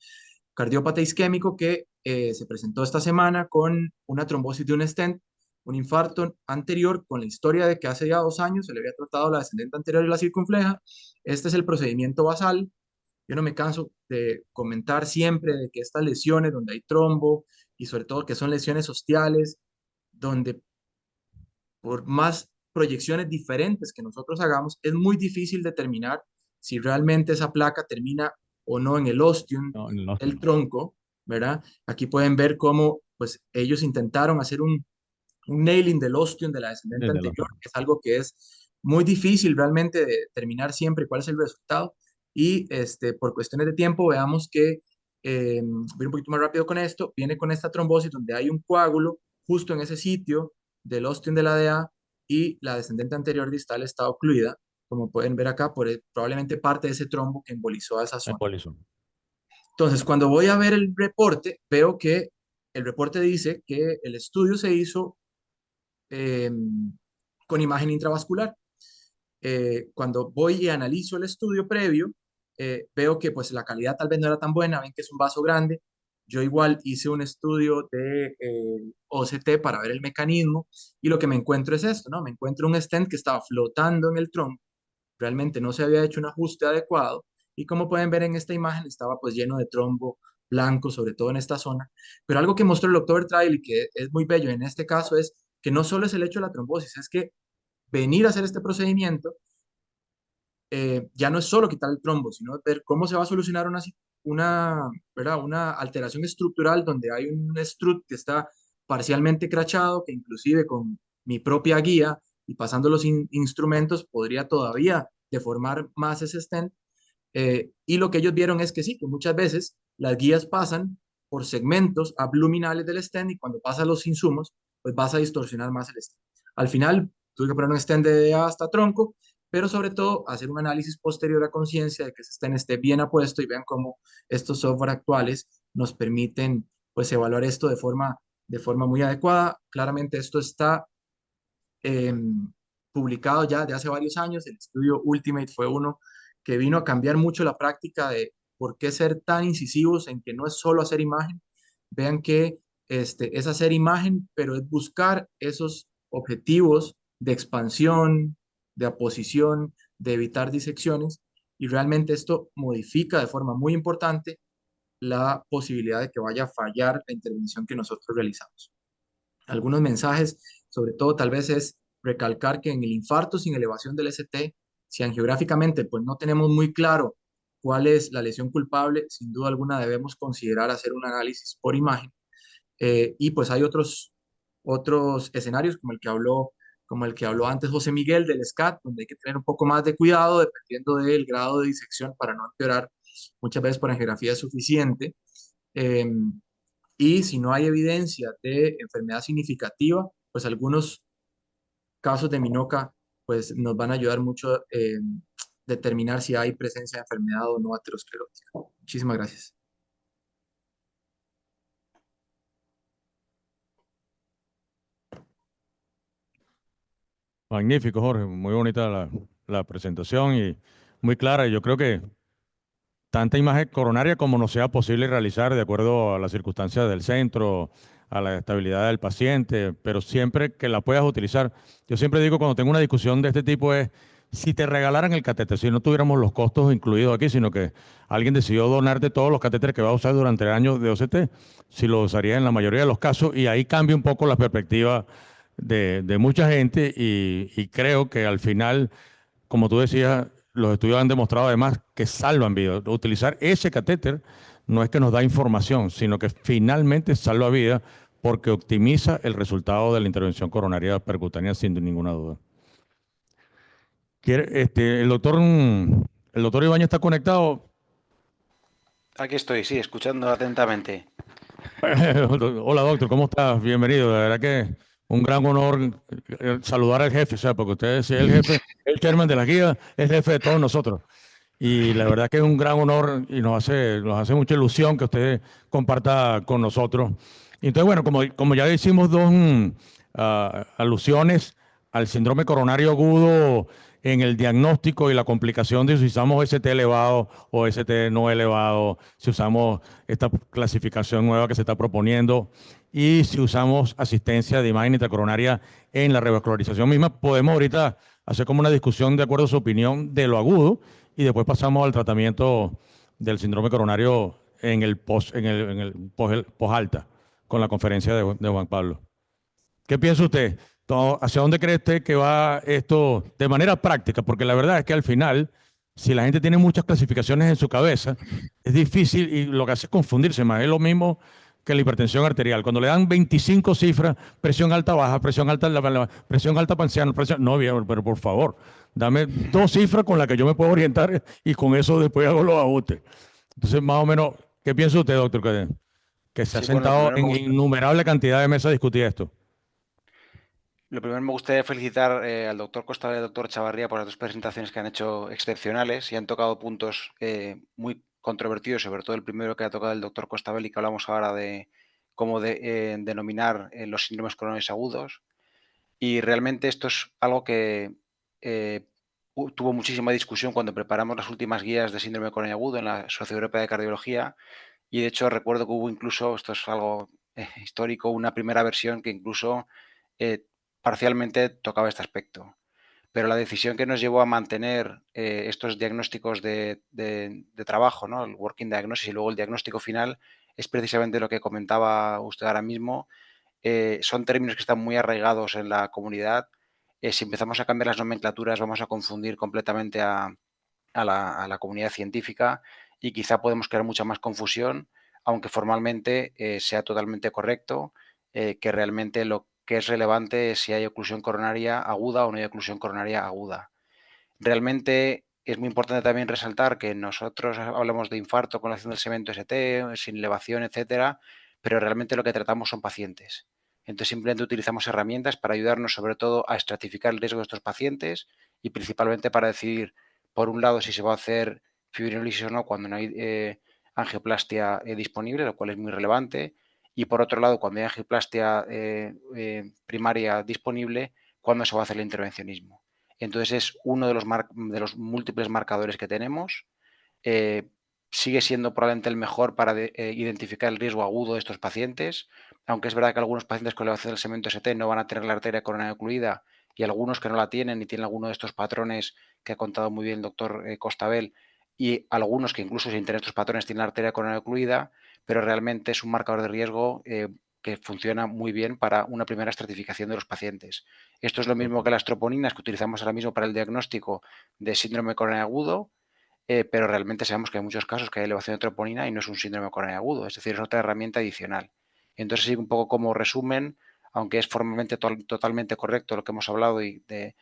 cardiópata isquémico que se presentó esta semana con una trombosis de un stent, un infarto anterior con la historia de que hace ya 2 años se le había tratado la descendente anterior y la circunfleja. Este es el procedimiento basal. Yo no me canso de comentar siempre de que estas lesiones donde hay trombo y sobre todo que son lesiones ostiales, donde por más proyecciones diferentes que nosotros hagamos, es muy difícil determinar si realmente esa placa termina o no en el ostium, No, no, el tronco, ¿verdad? Aquí pueden ver cómo pues ellos intentaron hacer un nailing del ostium de la descendente desde los anterior, que es algo que es muy difícil realmente de determinar siempre cuál es el resultado. Y por cuestiones de tiempo, veamos que, voy un poquito más rápido con esto, viene con esta trombosis donde hay un coágulo justo en ese sitio del ostium de la DA y la descendente anterior distal está ocluida, como pueden ver acá, por probablemente parte de ese trombo que embolizó a esa zona. embolizó. Entonces, cuando voy a ver el reporte, veo que el reporte dice que el estudio se hizo eh, con imagen intravascular. Cuando voy y analizo el estudio previo, veo que pues la calidad tal vez no era tan buena, ven que es un vaso grande. Yo igual hice un estudio de OCT para ver el mecanismo y lo que me encuentro es esto, ¿no? Me encuentro un stent que estaba flotando en el tronco, realmente no se había hecho un ajuste adecuado y como pueden ver en esta imagen estaba pues lleno de trombo blanco, sobre todo en esta zona. Pero algo que mostró el October Trial y que es muy bello en este caso es que no solo es el hecho de la trombosis, es que venir a hacer este procedimiento ya no es solo quitar el trombo, sino ver cómo se va a solucionar ¿verdad? Una alteración estructural donde hay un strut que está parcialmente crachado, que inclusive con mi propia guía y pasando los instrumentos podría todavía deformar más ese stent. Y lo que ellos vieron es que sí, que muchas veces las guías pasan por segmentos abluminales del stent y cuando pasan los insumos, pues vas a distorsionar más el stent. Al final, tuve que poner un stent de hasta tronco, pero sobre todo hacer un análisis posterior a conciencia de que ese stent esté bien apuesto y vean cómo estos software actuales nos permiten pues evaluar esto de forma muy adecuada. Claramente esto está eh, publicado ya de hace varios años. El estudio Ultimate fue uno que vino a cambiar mucho la práctica de por qué ser tan incisivos en que no es solo hacer imagen. Vean que es hacer imagen, pero es buscar esos objetivos de expansión, de aposición, de evitar disecciones. Y realmente esto modifica de forma muy importante la posibilidad de que vaya a fallar la intervención que nosotros realizamos. Algunos mensajes, sobre todo tal vez es recalcar que en el infarto sin elevación del ST, si angiográficamente pues no tenemos muy claro cuál es la lesión culpable, sin duda alguna debemos considerar hacer un análisis por imagen. Y pues hay otros escenarios como el que habló antes José Miguel del SCAT, donde hay que tener un poco más de cuidado dependiendo del grado de disección para no empeorar muchas veces por angiografía suficiente. Y si no hay evidencia de enfermedad significativa, pues algunos casos de Minoca pues nos van a ayudar mucho determinar si hay presencia de enfermedad o no aterosclerótica. Muchísimas gracias. Magnífico, Jorge. Muy bonita la presentación y muy clara. Yo creo que tanta imagen coronaria como nos sea posible realizar de acuerdo a las circunstancias del centro, a la estabilidad del paciente, pero siempre que la puedas utilizar. Yo siempre digo cuando tengo una discusión de este tipo es, si te regalaran el catéter, si no tuviéramos los costos incluidos aquí, sino que alguien decidió donarte todos los catéteres que va a usar durante el año de OCT, si lo usaría en la mayoría de los casos y ahí cambia un poco la perspectiva de mucha gente y creo que al final, como tú decías, los estudios han demostrado además que salvan vidas. Utilizar ese catéter no es que nos da información, sino que finalmente salva vidas porque optimiza el resultado de la intervención coronaria percutánea sin ninguna duda. El doctor Ibáñez está conectado. Aquí estoy, sí, escuchando atentamente. Hola doctor, ¿cómo estás? Bienvenido. De verdad que un gran honor saludar al jefe, o sea, porque usted es el jefe, el chairman de la guía, es jefe de todos nosotros. Y la verdad que es un gran honor y nos hace mucha ilusión que usted comparta con nosotros. Y entonces, bueno, como ya hicimos dos alusiones al síndrome coronario agudo en el diagnóstico y la complicación de si usamos ST elevado o ST no elevado, si usamos esta clasificación nueva que se está proponiendo y si usamos asistencia de imagen intracoronaria en la revascularización misma, podemos ahorita hacer como una discusión de acuerdo a su opinión de lo agudo y después pasamos al tratamiento del síndrome coronario en el post-alta con la conferencia de Juan Pablo. ¿Qué piensa usted? ¿Hacia dónde cree usted que va esto de manera práctica? Porque la verdad es que al final, si la gente tiene muchas clasificaciones en su cabeza, es difícil y lo que hace es confundirse más. Es lo mismo que la hipertensión arterial. Cuando le dan 25 cifras, presión alta baja, presión alta para ancianos, no, bien, pero por favor, dame 2 cifras con las que yo me puedo orientar y con eso después hago los ajustes. Entonces, más o menos, ¿qué piensa usted, doctor? Que se ha Sí, bueno, sentado en innumerable cantidad de mesas a discutir esto. lo primero me gustaría felicitar al doctor Costa y al doctor Chavarría por las dos presentaciones que han hecho excepcionales y han tocado puntos muy controvertidos, sobre todo el primero que ha tocado el doctor Costabel y que hablamos ahora de cómo denominar los síndromes coronarios agudos. Y realmente esto es algo que tuvo muchísima discusión cuando preparamos las últimas guías de síndrome coronario agudo en la Sociedad Europea de Cardiología. Y de hecho recuerdo que hubo incluso, esto es algo histórico, una primera versión que incluso parcialmente tocaba este aspecto. Pero la decisión que nos llevó a mantener estos diagnósticos de trabajo, ¿no? El working diagnosis y luego el diagnóstico final, es precisamente lo que comentaba usted ahora mismo. Son términos que están muy arraigados en la comunidad. Si empezamos a cambiar las nomenclaturas vamos a confundir completamente a la comunidad científica y quizá podemos crear mucha más confusión, aunque formalmente sea totalmente correcto, que realmente lo que es relevante es si hay oclusión coronaria aguda o no hay oclusión coronaria aguda. Realmente es muy importante también resaltar que nosotros hablamos de infarto con la acción del segmento ST, sin elevación, etcétera, pero realmente lo que tratamos son pacientes. Entonces simplemente utilizamos herramientas para ayudarnos sobre todo a estratificar el riesgo de estos pacientes y principalmente para decidir, por un lado, si se va a hacer fibrinolisis o no cuando no hay angioplastia disponible, lo cual es muy relevante, y por otro lado, cuando hay angioplastia primaria disponible, cuándo se va a hacer el intervencionismo. Entonces es uno de los múltiples marcadores que tenemos. Sigue siendo probablemente el mejor para identificar el riesgo agudo de estos pacientes, aunque es verdad que algunos pacientes con elevación del segmento ST no van a tener la arteria coronaria ocluida y algunos que no la tienen y tienen alguno de estos patrones que ha contado muy bien el doctor Costabel y algunos que incluso sin tener estos patrones tienen la arteria coronaria ocluida, pero realmente es un marcador de riesgo que funciona muy bien para una primera estratificación de los pacientes. Esto es lo mismo que las troponinas que utilizamos ahora mismo para el diagnóstico de síndrome coronario agudo, pero realmente sabemos que hay muchos casos que hay elevación de troponina y no es un síndrome coronario agudo, es decir, es otra herramienta adicional. Entonces, sí, un poco como resumen, aunque es formalmente totalmente correcto lo que hemos hablado y de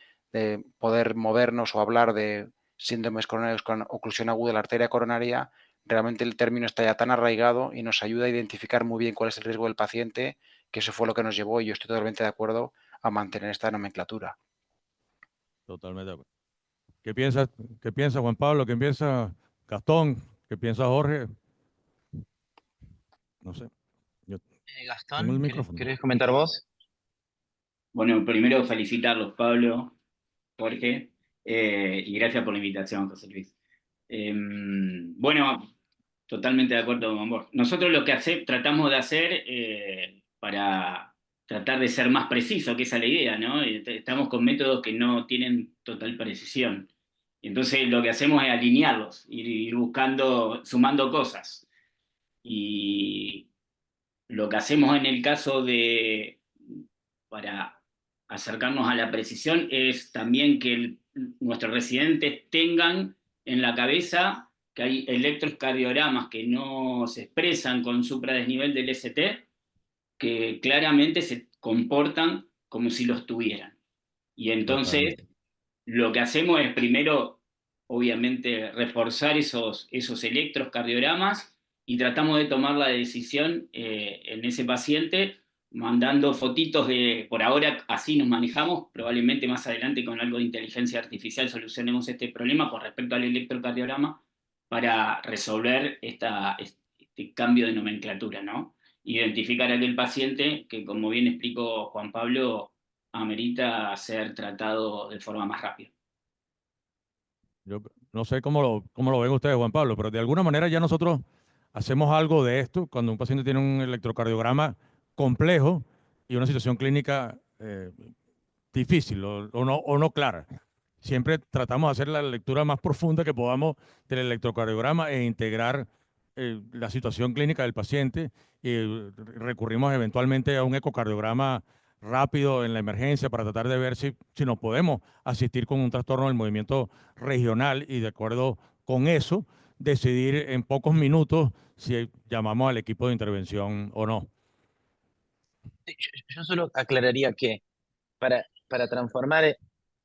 poder movernos o hablar de síndromes coronarios con oclusión aguda de la arteria coronaria, realmente el término está ya tan arraigado y nos ayuda a identificar muy bien cuál es el riesgo del paciente, que eso fue lo que nos llevó, y yo estoy totalmente de acuerdo, a mantener esta nomenclatura. Totalmente de acuerdo. ¿Qué piensa Juan Pablo? ¿Qué piensa Gastón? ¿Qué piensa Jorge? No sé. Yo tengo el Gastón, micrófono. ¿querés comentar vos? Bueno, primero felicitarlos, Pablo, Jorge, y gracias por la invitación, José Luis. Bueno, totalmente de acuerdo con vos. Nosotros lo que tratamos de hacer para tratar de ser más preciso, que esa es la idea, ¿no? Estamos con métodos que no tienen total precisión. Entonces lo que hacemos es alinearlos, ir buscando, sumando cosas. Y lo que hacemos en el caso para acercarnos a la precisión es también que nuestros residentes tengan en la cabeza que hay electrocardiogramas que no se expresan con supradesnivel del ST, que claramente se comportan como si los tuvieran. Y entonces Totalmente. lo que hacemos es primero, obviamente, reforzar esos electrocardiogramas y tratamos de tomar la decisión en ese paciente mandando fotitos por ahora así nos manejamos, probablemente más adelante con algo de inteligencia artificial solucionemos este problema con respecto al electrocardiograma para resolver este cambio de nomenclatura, ¿no? Identificar a aquel paciente que, como bien explicó Juan Pablo, amerita ser tratado de forma más rápida. Yo no sé cómo lo ven ustedes, Juan Pablo, pero de alguna manera ya nosotros hacemos algo de esto cuando un paciente tiene un electrocardiograma complejo y una situación clínica difícil o no clara. Siempre tratamos de hacer la lectura más profunda que podamos del electrocardiograma e integrar la situación clínica del paciente y recurrimos eventualmente a un ecocardiograma rápido en la emergencia para tratar de ver si nos podemos asistir con un trastorno del movimiento regional y de acuerdo con eso decidir en pocos minutos si llamamos al equipo de intervención o no. Yo solo aclararía que para transformar,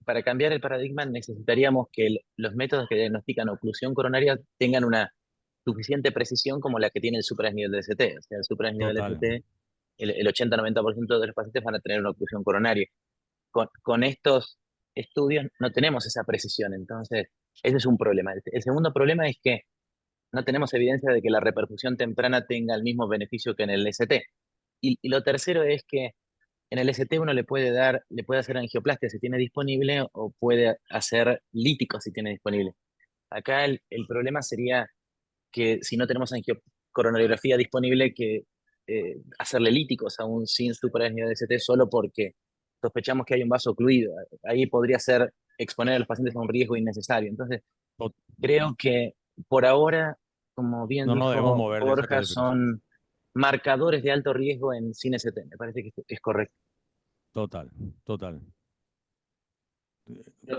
para cambiar el paradigma necesitaríamos que los métodos que diagnostican oclusión coronaria tengan una suficiente precisión como la que tiene el supradesnivel del ST. O sea, el supradesnivel del Total, ST, el 80-90% de los pacientes van a tener una oclusión coronaria. Con estos estudios no tenemos esa precisión, entonces ese es un problema. El segundo problema es que no tenemos evidencia de que la reperfusión temprana tenga el mismo beneficio que en el ST. Y lo tercero es que en el ST uno le puede hacer angioplastia si tiene disponible o puede hacer lítico si tiene disponible. Acá el problema sería que si no tenemos coronariografía disponible, que hacerle líticos aún sin supradesnivel de ST solo porque sospechamos que hay un vaso ocluido. Ahí podría ser exponer a los pacientes a un riesgo innecesario. Entonces, to- creo que por ahora, como bien no nos debemos dijo mover de esa Borja, clasificación. son marcadores de alto riesgo en sin ST. Me parece que es correcto. Total, total.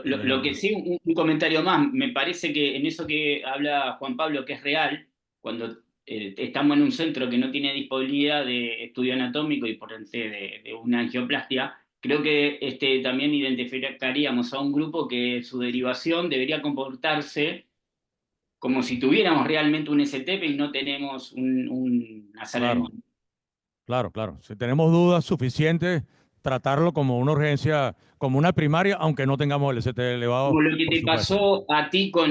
Lo que sí, un comentario más, me parece que en eso que habla Juan Pablo, que es real, cuando estamos en un centro que no tiene disponibilidad de estudio anatómico y por ende de una angioplastia, creo que también identificaríamos a un grupo que su derivación debería comportarse como si tuviéramos realmente un STP y no tenemos una sala de Claro, monitoring. claro. Si tenemos dudas suficientes, tratarlo como una urgencia, como una primaria, aunque no tengamos el ST elevado, Como lo que por te supuesto. pasó a ti con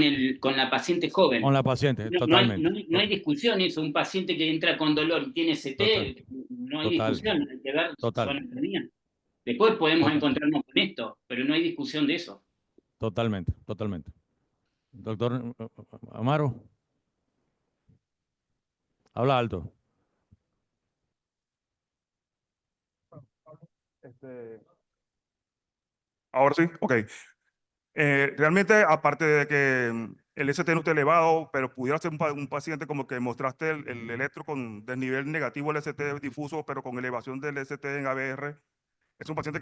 la paciente Con joven. la paciente, No hay, totalmente. no hay discusión eso. Un paciente que entra con dolor y tiene Total, CT, no hay total, discusión. Hay que ver si total, son enfermería. Después podemos total, encontrarnos con esto, pero no hay discusión de eso. totalmente. Doctor Amaro, habla alto. Este, ahora sí, ok. Realmente, aparte de que el ST no esté elevado, pero pudiera ser un paciente como que mostraste el electro con desnivel negativo del ST difuso, pero con elevación del ST en ABR, es un paciente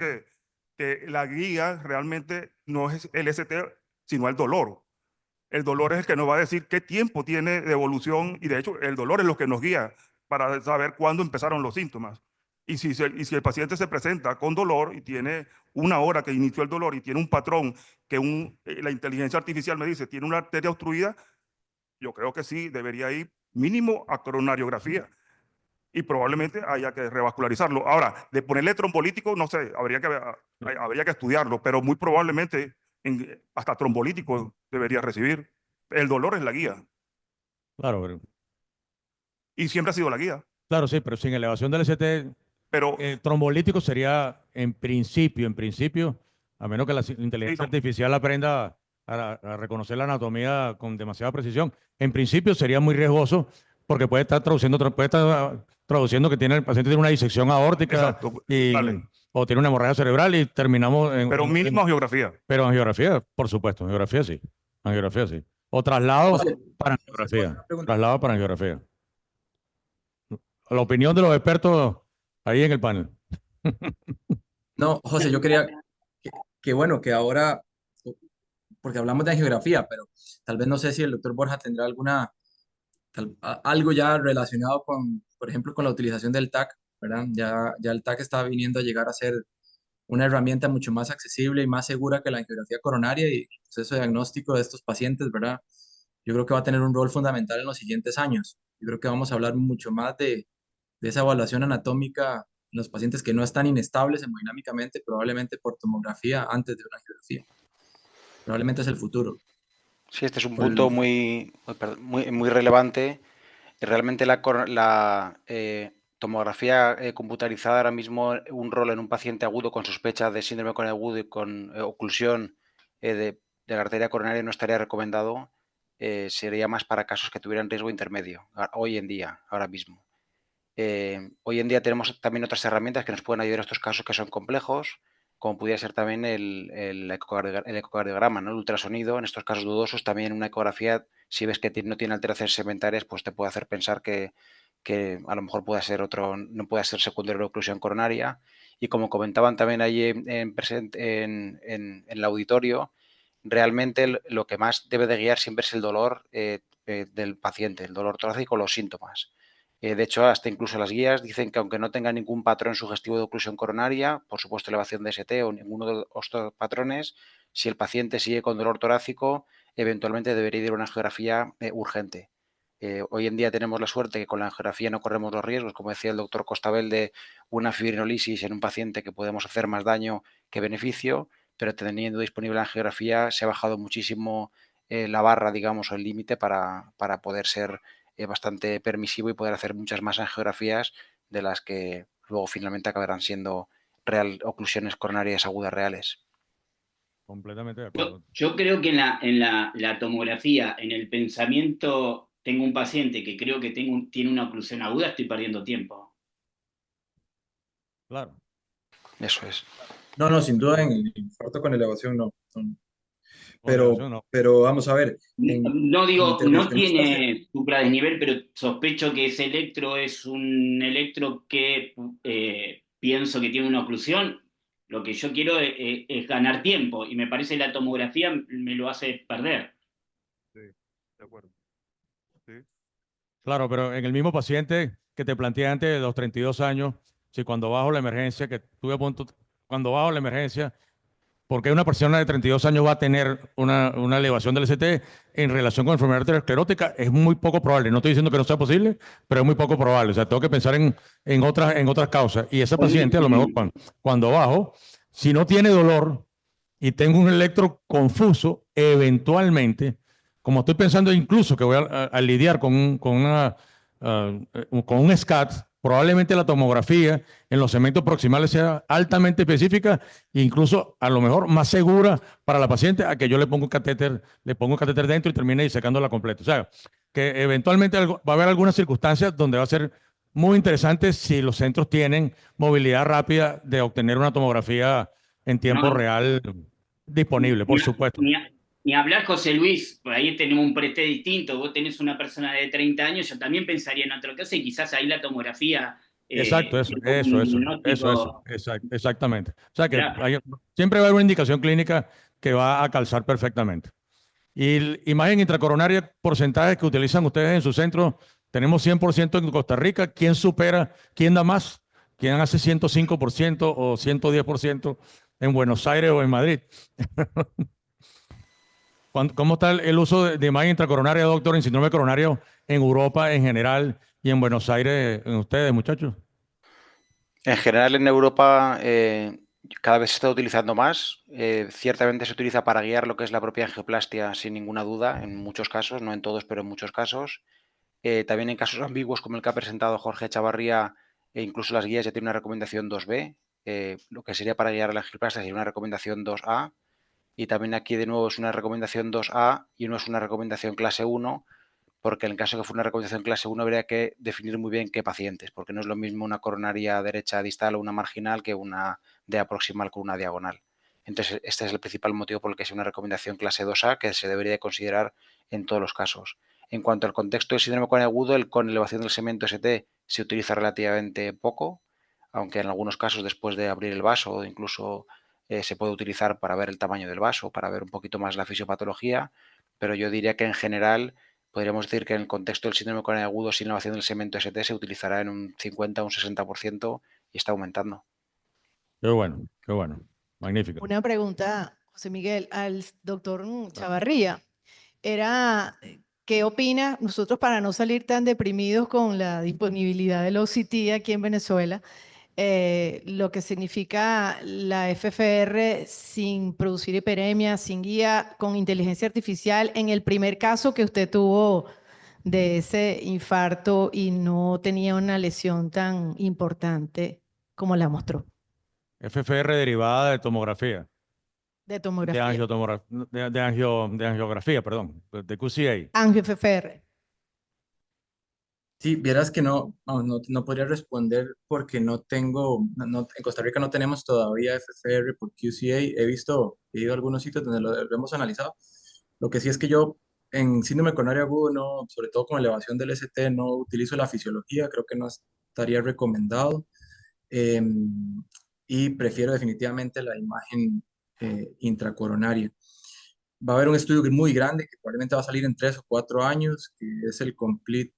que la guía realmente no es el ST, sino el dolor. El dolor es el que nos va a decir qué tiempo tiene de evolución y de hecho el dolor es lo que nos guía para saber cuándo empezaron los síntomas. Y si el paciente se presenta con dolor y tiene una hora que inició el dolor y tiene un patrón que la inteligencia artificial me dice tiene una arteria obstruida, yo creo que sí, debería ir mínimo a coronariografía y probablemente haya que revascularizarlo. Ahora, de ponerle trombolítico, no sé, habría que estudiarlo, pero muy probablemente hasta trombolítico debería recibir. El dolor es la guía. Claro, pero, Y siempre ha sido la guía. claro, sí, pero sin elevación del ST, Pero trombolítico sería en principio, a menos que la sí, inteligencia no, artificial aprenda a reconocer la anatomía con demasiada precisión, en principio sería muy riesgoso porque puede estar traduciendo que el paciente tiene una disección aórtica exacto. Dale. o tiene una hemorragia cerebral y terminamos Pero mínimo geografía. pero angiografía, por supuesto, angiografía sí, angiografía sí. O traslado José, para José, ¿puedo hacer angiografía, una pregunta? traslado para angiografía. La opinión de los expertos ahí en el panel. No, José, yo quería que bueno, que ahora, porque hablamos de geografía, pero tal vez no sé si el doctor Borja tendrá algo ya relacionado con, por ejemplo, con la utilización del TAC, ¿verdad? Ya el TAC está viniendo a llegar a ser una herramienta mucho más accesible y más segura que la angiografía coronaria y el proceso de diagnóstico de estos pacientes, ¿verdad? Yo creo que va a tener un rol fundamental en los siguientes años. Yo creo que vamos a hablar mucho más de esa evaluación anatómica en los pacientes que no están inestables hemodinámicamente, probablemente por tomografía antes de una angiografía. Probablemente es el futuro. Sí, este es un Por punto el- muy relevante. Realmente la tomografía computarizada ahora mismo, un rol en un paciente agudo con sospecha de síndrome coronario agudo y con oclusión de la arteria coronaria no estaría recomendado. Sería más para casos que tuvieran riesgo intermedio, hoy en día, ahora mismo. Hoy en día tenemos también otras herramientas que nos pueden ayudar en estos casos que son complejos, como pudiera ser también el ecocardiograma, ¿no? El ultrasonido. En estos casos dudosos, también una ecografía, si ves que no tiene alteraciones segmentarias, pues te puede hacer pensar que a lo mejor puede ser no puede ser secundario de oclusión coronaria. Y como comentaban también allí en el auditorio, realmente lo que más debe de guiar siempre es el dolor del paciente, el dolor torácico, los síntomas. De hecho, hasta incluso las guías dicen que aunque no tenga ningún patrón sugestivo de oclusión coronaria, por supuesto elevación de ST o ninguno de estos patrones, si el paciente sigue con dolor torácico, eventualmente debería ir a una angiografía urgente. Hoy en día tenemos la suerte que con la angiografía no corremos los riesgos, como decía el doctor Costabel, de una fibrinolisis en un paciente que podemos hacer más daño que beneficio, pero teniendo disponible la angiografía se ha bajado muchísimo la barra, digamos, o el límite para poder ser bastante permisivo y poder hacer muchas más angiografías de las que luego finalmente acabarán siendo oclusiones coronarias agudas reales. Completamente de acuerdo. Yo creo que en la tomografía, en el pensamiento, tengo un paciente que creo que tiene una oclusión aguda, estoy perdiendo tiempo. Claro. Eso es. No, sin duda en el infarto con elevación no. Con elevación, no. Pero vamos a ver, No como digo, no intervencionistas, tiene supradesnivel, pero sospecho que ese electro es un electro que pienso que tiene una oclusión. Lo que yo quiero es ganar tiempo y me parece que la tomografía me lo hace perder. Sí, de acuerdo. Sí. Claro, pero en el mismo paciente que te planteé antes de los 32 años, si cuando bajo la emergencia, que estuve a punto, cuando bajo la emergencia, porque una persona de 32 años va a tener una elevación del ST en relación con enfermedad arteriosclerótica, es muy poco probable. No estoy diciendo que no sea posible, pero es muy poco probable. O sea, tengo que pensar en otras causas. Y ese paciente, a lo mejor, cuando bajo, si no tiene dolor y tengo un electro confuso, eventualmente, como estoy pensando incluso que voy a lidiar con un SCAT, probablemente la tomografía en los segmentos proximales sea altamente específica e incluso a lo mejor más segura para la paciente a que yo le pongo un catéter dentro y termine disecándola completa. O sea, que eventualmente va a haber algunas circunstancias donde va a ser muy interesante si los centros tienen movilidad rápida de obtener una tomografía en tiempo real disponible, por supuesto. Ni hablar, José Luis, por ahí tenemos un presté distinto. Vos tenés una persona de 30 años, yo también pensaría en otro caso y quizás ahí la tomografía. Exacto, Es un diagnóstico. exactamente. O sea que Claro. siempre va a haber una indicación clínica que va a calzar perfectamente. Y imagen intracoronaria, porcentajes que utilizan ustedes en su centro, tenemos 100% en Costa Rica. ¿Quién supera? ¿Quién da más? ¿Quién hace 105% o 110% en Buenos Aires o en Madrid? ¿Cómo está el uso de imagen intracoronaria, doctor, en síndrome coronario en Europa en general y en Buenos Aires en ustedes, muchachos? En general en Europa cada vez se está utilizando más. Ciertamente se utiliza para guiar lo que es la propia angioplastia sin ninguna duda, en muchos casos, no en todos, pero en muchos casos. También en casos ambiguos como el que ha presentado Jorge Chavarría, incluso las guías ya tienen una recomendación 2B, lo que sería para guiar a la angioplastia sería una recomendación 2A, y también aquí de nuevo es una recomendación 2A y no es una recomendación clase 1, porque en el caso que fuera una recomendación clase 1 habría que definir muy bien qué pacientes, porque no es lo mismo una coronaria derecha distal o una marginal que una DEA proximal con una diagonal. Entonces, este es el principal motivo por el que es una recomendación clase 2A que se debería de considerar en todos los casos. En cuanto al contexto del síndrome coronarial agudo, el con elevación del segmento ST se utiliza relativamente poco, aunque en algunos casos después de abrir el vaso incluso se puede utilizar para ver el tamaño del vaso, para ver un poquito más la fisiopatología, pero yo diría que en general podríamos decir que en el contexto del síndrome coronarial agudo sin elevación del segmento ST se utilizará en un 50 o un 60% y está aumentando. Qué bueno, qué bueno. Magnífico. Una pregunta, José Miguel, al doctor Chavarría. Era, ¿qué opina? Nosotros para no salir tan deprimidos con la disponibilidad del OCT aquí en Venezuela, lo que significa la FFR sin producir hiperemia, sin guía, con inteligencia artificial, en el primer caso que usted tuvo de ese infarto y no tenía una lesión tan importante como la mostró, FFR derivada de tomografía, de tomografía, de angiografía, perdón, de QCA. angio-FFR. Sí, vieras que no podría responder porque no tengo, en Costa Rica no tenemos todavía FFR por QCA. He ido a algunos sitios donde lo hemos analizado. Lo que sí es que yo en síndrome coronario agudo, no, sobre todo con elevación del ST, no utilizo la fisiología, creo que no estaría recomendado. Y prefiero definitivamente la imagen intracoronaria. Va a haber un estudio muy grande que probablemente va a salir en 3 o 4 años, que es el Complete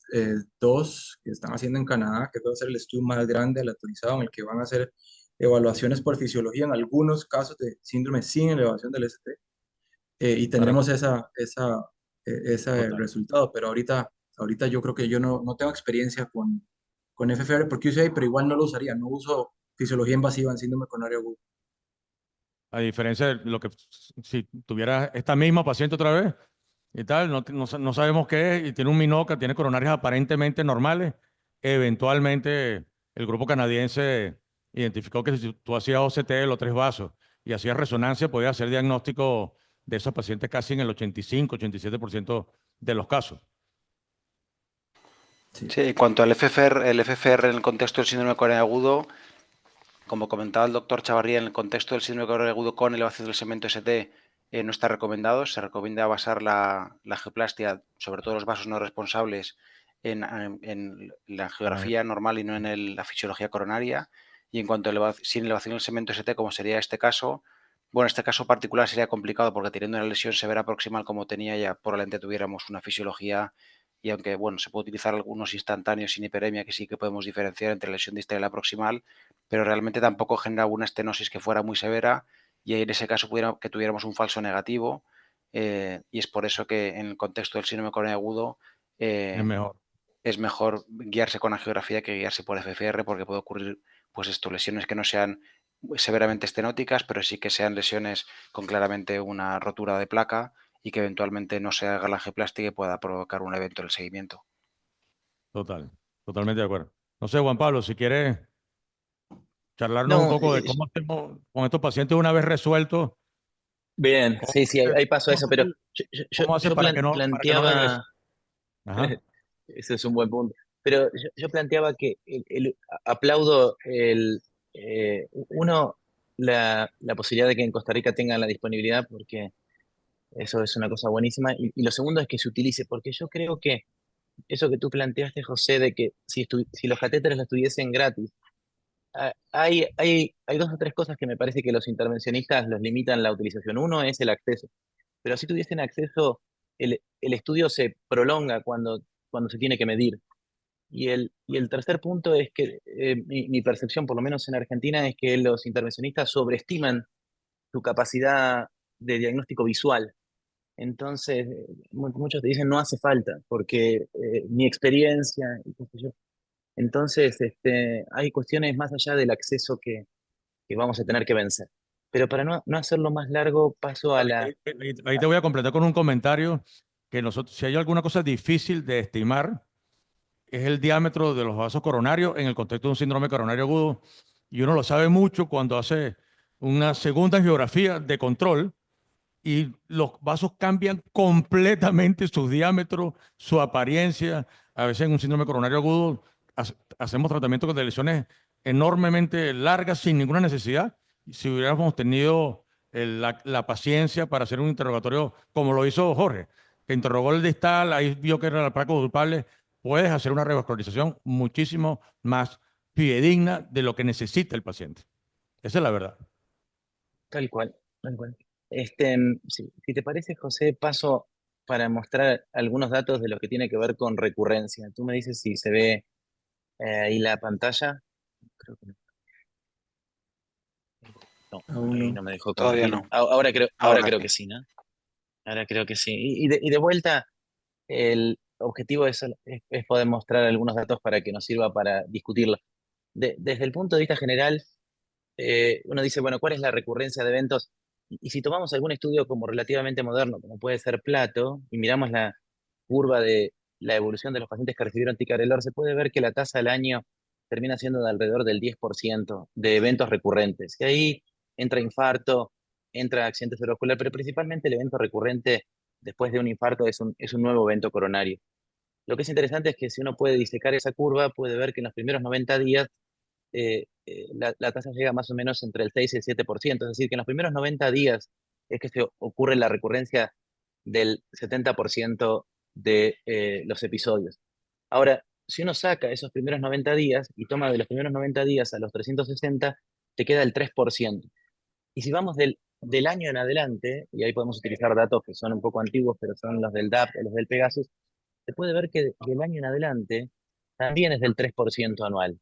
2, que están haciendo en Canadá, que va a ser el estudio más grande aleatorizado en el que van a hacer evaluaciones por fisiología en algunos casos de síndrome sin elevación del ST. Y tendremos ese Total. resultado, pero ahorita yo creo que yo no tengo experiencia con FFR por QCA, pero igual no lo usaría, no uso fisiología invasiva en síndrome coronario agudo. A diferencia de lo que si tuviera esta misma paciente otra vez y tal, no sabemos qué es y tiene un minoca, tiene coronarias aparentemente normales, eventualmente el grupo canadiense identificó que si tú hacías OCT de los 3 vasos y hacías resonancia, podías hacer diagnóstico de esos pacientes casi en el 85-87% de los casos. Sí. Sí, en cuanto al FFR, el FFR en el contexto del síndrome coronarial agudo, como comentaba el doctor Chavarría, en el contexto del síndrome coronarial agudo con elevación del segmento ST no está recomendado. Se recomienda basar la geoplastia, sobre todo los vasos no responsables, en la geografía normal y no en la fisiología coronaria. Y en cuanto a sin elevación del segmento ST, como sería este caso, bueno, este caso particular sería complicado porque teniendo una lesión severa proximal como tenía ya, probablemente tuviéramos una fisiología y aunque bueno, se puede utilizar algunos instantáneos sin hiperemia que sí que podemos diferenciar entre la lesión distal y la proximal, pero realmente tampoco genera una estenosis que fuera muy severa y en ese caso que tuviéramos un falso negativo y es por eso que en el contexto del síndrome coronarial agudo Es mejor. es mejor guiarse con angiografía que guiarse por FFR porque puede ocurrir pues esto, lesiones que no sean severamente estenóticas, pero sí que sean lesiones con claramente una rotura de placa y que eventualmente no se haga la angioplastia y pueda provocar un evento en el seguimiento. Totalmente de acuerdo. No sé, Juan Pablo, si quieres charlarnos un No, poco de cómo hacemos con estos pacientes una vez resueltos, bien, cómo sí, sí, ahí paso a cómo eso, haces pero tú- cómo haces para que para que no regrese. planteaba, Ajá. ese es un buen punto, pero yo planteaba que aplaudo la posibilidad de que en Costa Rica tengan la disponibilidad, porque eso es una cosa buenísima, y lo segundo es que se utilice, porque yo creo que eso que tú planteaste, José, de que si los catéteres los tuviesen gratis, hay 2 o 3 cosas que me parece que los intervencionistas los limitan la utilización. Uno es el acceso, pero si tuviesen acceso, el estudio se prolonga cuando se tiene que medir. Y el tercer punto es que mi percepción, por lo menos en Argentina, es que los intervencionistas sobreestiman su capacidad de diagnóstico visual. Entonces, muchos te dicen no hace falta, porque mi experiencia, y qué sé yo. Entonces, hay cuestiones más allá del acceso que que vamos a tener que vencer. Pero para no hacerlo más largo, paso a la... Ahí te voy a completar con un comentario que nosotros, si hay alguna cosa difícil de estimar, es el diámetro de los vasos coronarios en el contexto de un síndrome coronario agudo. Y uno lo sabe mucho cuando hace una segunda geografía de control y los vasos cambian completamente su diámetro, su apariencia. A veces en un síndrome coronario agudo hacemos tratamientos de lesiones enormemente largas sin ninguna necesidad. Si hubiéramos tenido la paciencia para hacer un interrogatorio como lo hizo Jorge, que interrogó el distal, ahí vio que era la placa culpable, puedes hacer una revascularización muchísimo más fidedigna de lo que necesita el paciente. Esa es la verdad. Tal cual, tal cual. Si te parece, José, paso para mostrar algunos datos de lo que tiene que ver con recurrencia. Tú me dices si se ve ahí la pantalla. Creo que no. No, Aún ahí no. no me dejó Todavía compartir. no. Ahora Ahora creo sí. que sí, ¿no? Ahora creo que sí. Y de vuelta, el objetivo es poder mostrar algunos datos para que nos sirva para discutirlo. Desde el punto de vista general, uno dice, bueno, ¿cuál es la recurrencia de eventos? Y si tomamos algún estudio como relativamente moderno, como puede ser Plato, y miramos la curva de la evolución de los pacientes que recibieron ticagrelor, se puede ver que la tasa al año termina siendo de alrededor del 10% de eventos recurrentes. Y ahí entra infarto, entra accidente cerebrovascular, pero principalmente el evento recurrente después de un infarto es un nuevo evento coronario. Lo que es interesante es que si uno puede disecar esa curva, puede ver que en los primeros 90 días la tasa llega más o menos entre el 6 y el 7%, es decir, que en los primeros 90 días es que se ocurre la recurrencia del 70% de los episodios. Ahora, si uno saca esos primeros 90 días y toma de los primeros 90 días a los 360, te queda el 3%. Y si vamos del año en adelante, y ahí podemos utilizar datos que son un poco antiguos, pero son los del DAP o los del Pegasus, se puede ver que del año en adelante también es del 3% anual.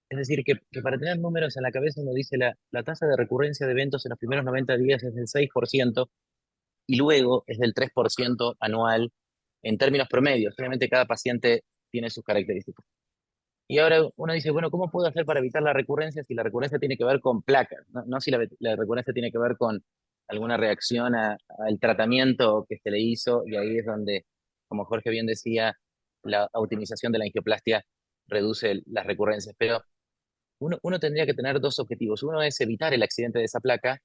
Es decir, que para tener números en la cabeza uno dice la tasa de recurrencia de eventos en los primeros 90 días es del 6% y luego es del 3% anual en términos promedios. Obviamente cada paciente tiene sus características. Y ahora uno dice, bueno, ¿cómo puedo hacer para evitar la recurrencia si la recurrencia tiene que ver con placas? No si la recurrencia tiene que ver con alguna reacción al tratamiento que se le hizo, y ahí es donde, como Jorge bien decía, la optimización de la angioplastia reduce las recurrencias. Pero uno tendría que tener dos objetivos. Uno es evitar el accidente de esa placa,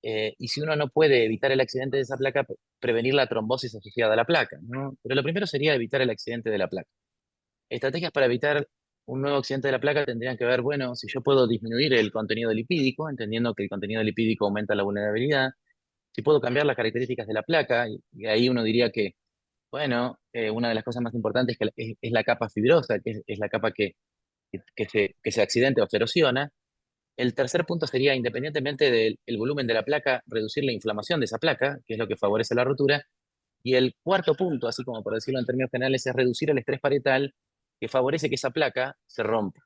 y si uno no puede evitar el accidente de esa placa, prevenir la trombosis asociada a la placa, ¿no? Pero lo primero sería evitar el accidente de la placa. Estrategias para evitar un nuevo accidente de la placa tendrían que ver, bueno, si yo puedo disminuir el contenido lipídico, entendiendo que el contenido lipídico aumenta la vulnerabilidad, si puedo cambiar las características de la placa, y ahí uno diría que, bueno, una de las cosas más importantes es la capa fibrosa, que es la capa que se accidente o se erosiona. El tercer punto sería, independientemente del volumen de la placa, reducir la inflamación de esa placa, que es lo que favorece la rotura. Y el cuarto punto, así como por decirlo en términos generales, es reducir el estrés parietal, que favorece que esa placa se rompa.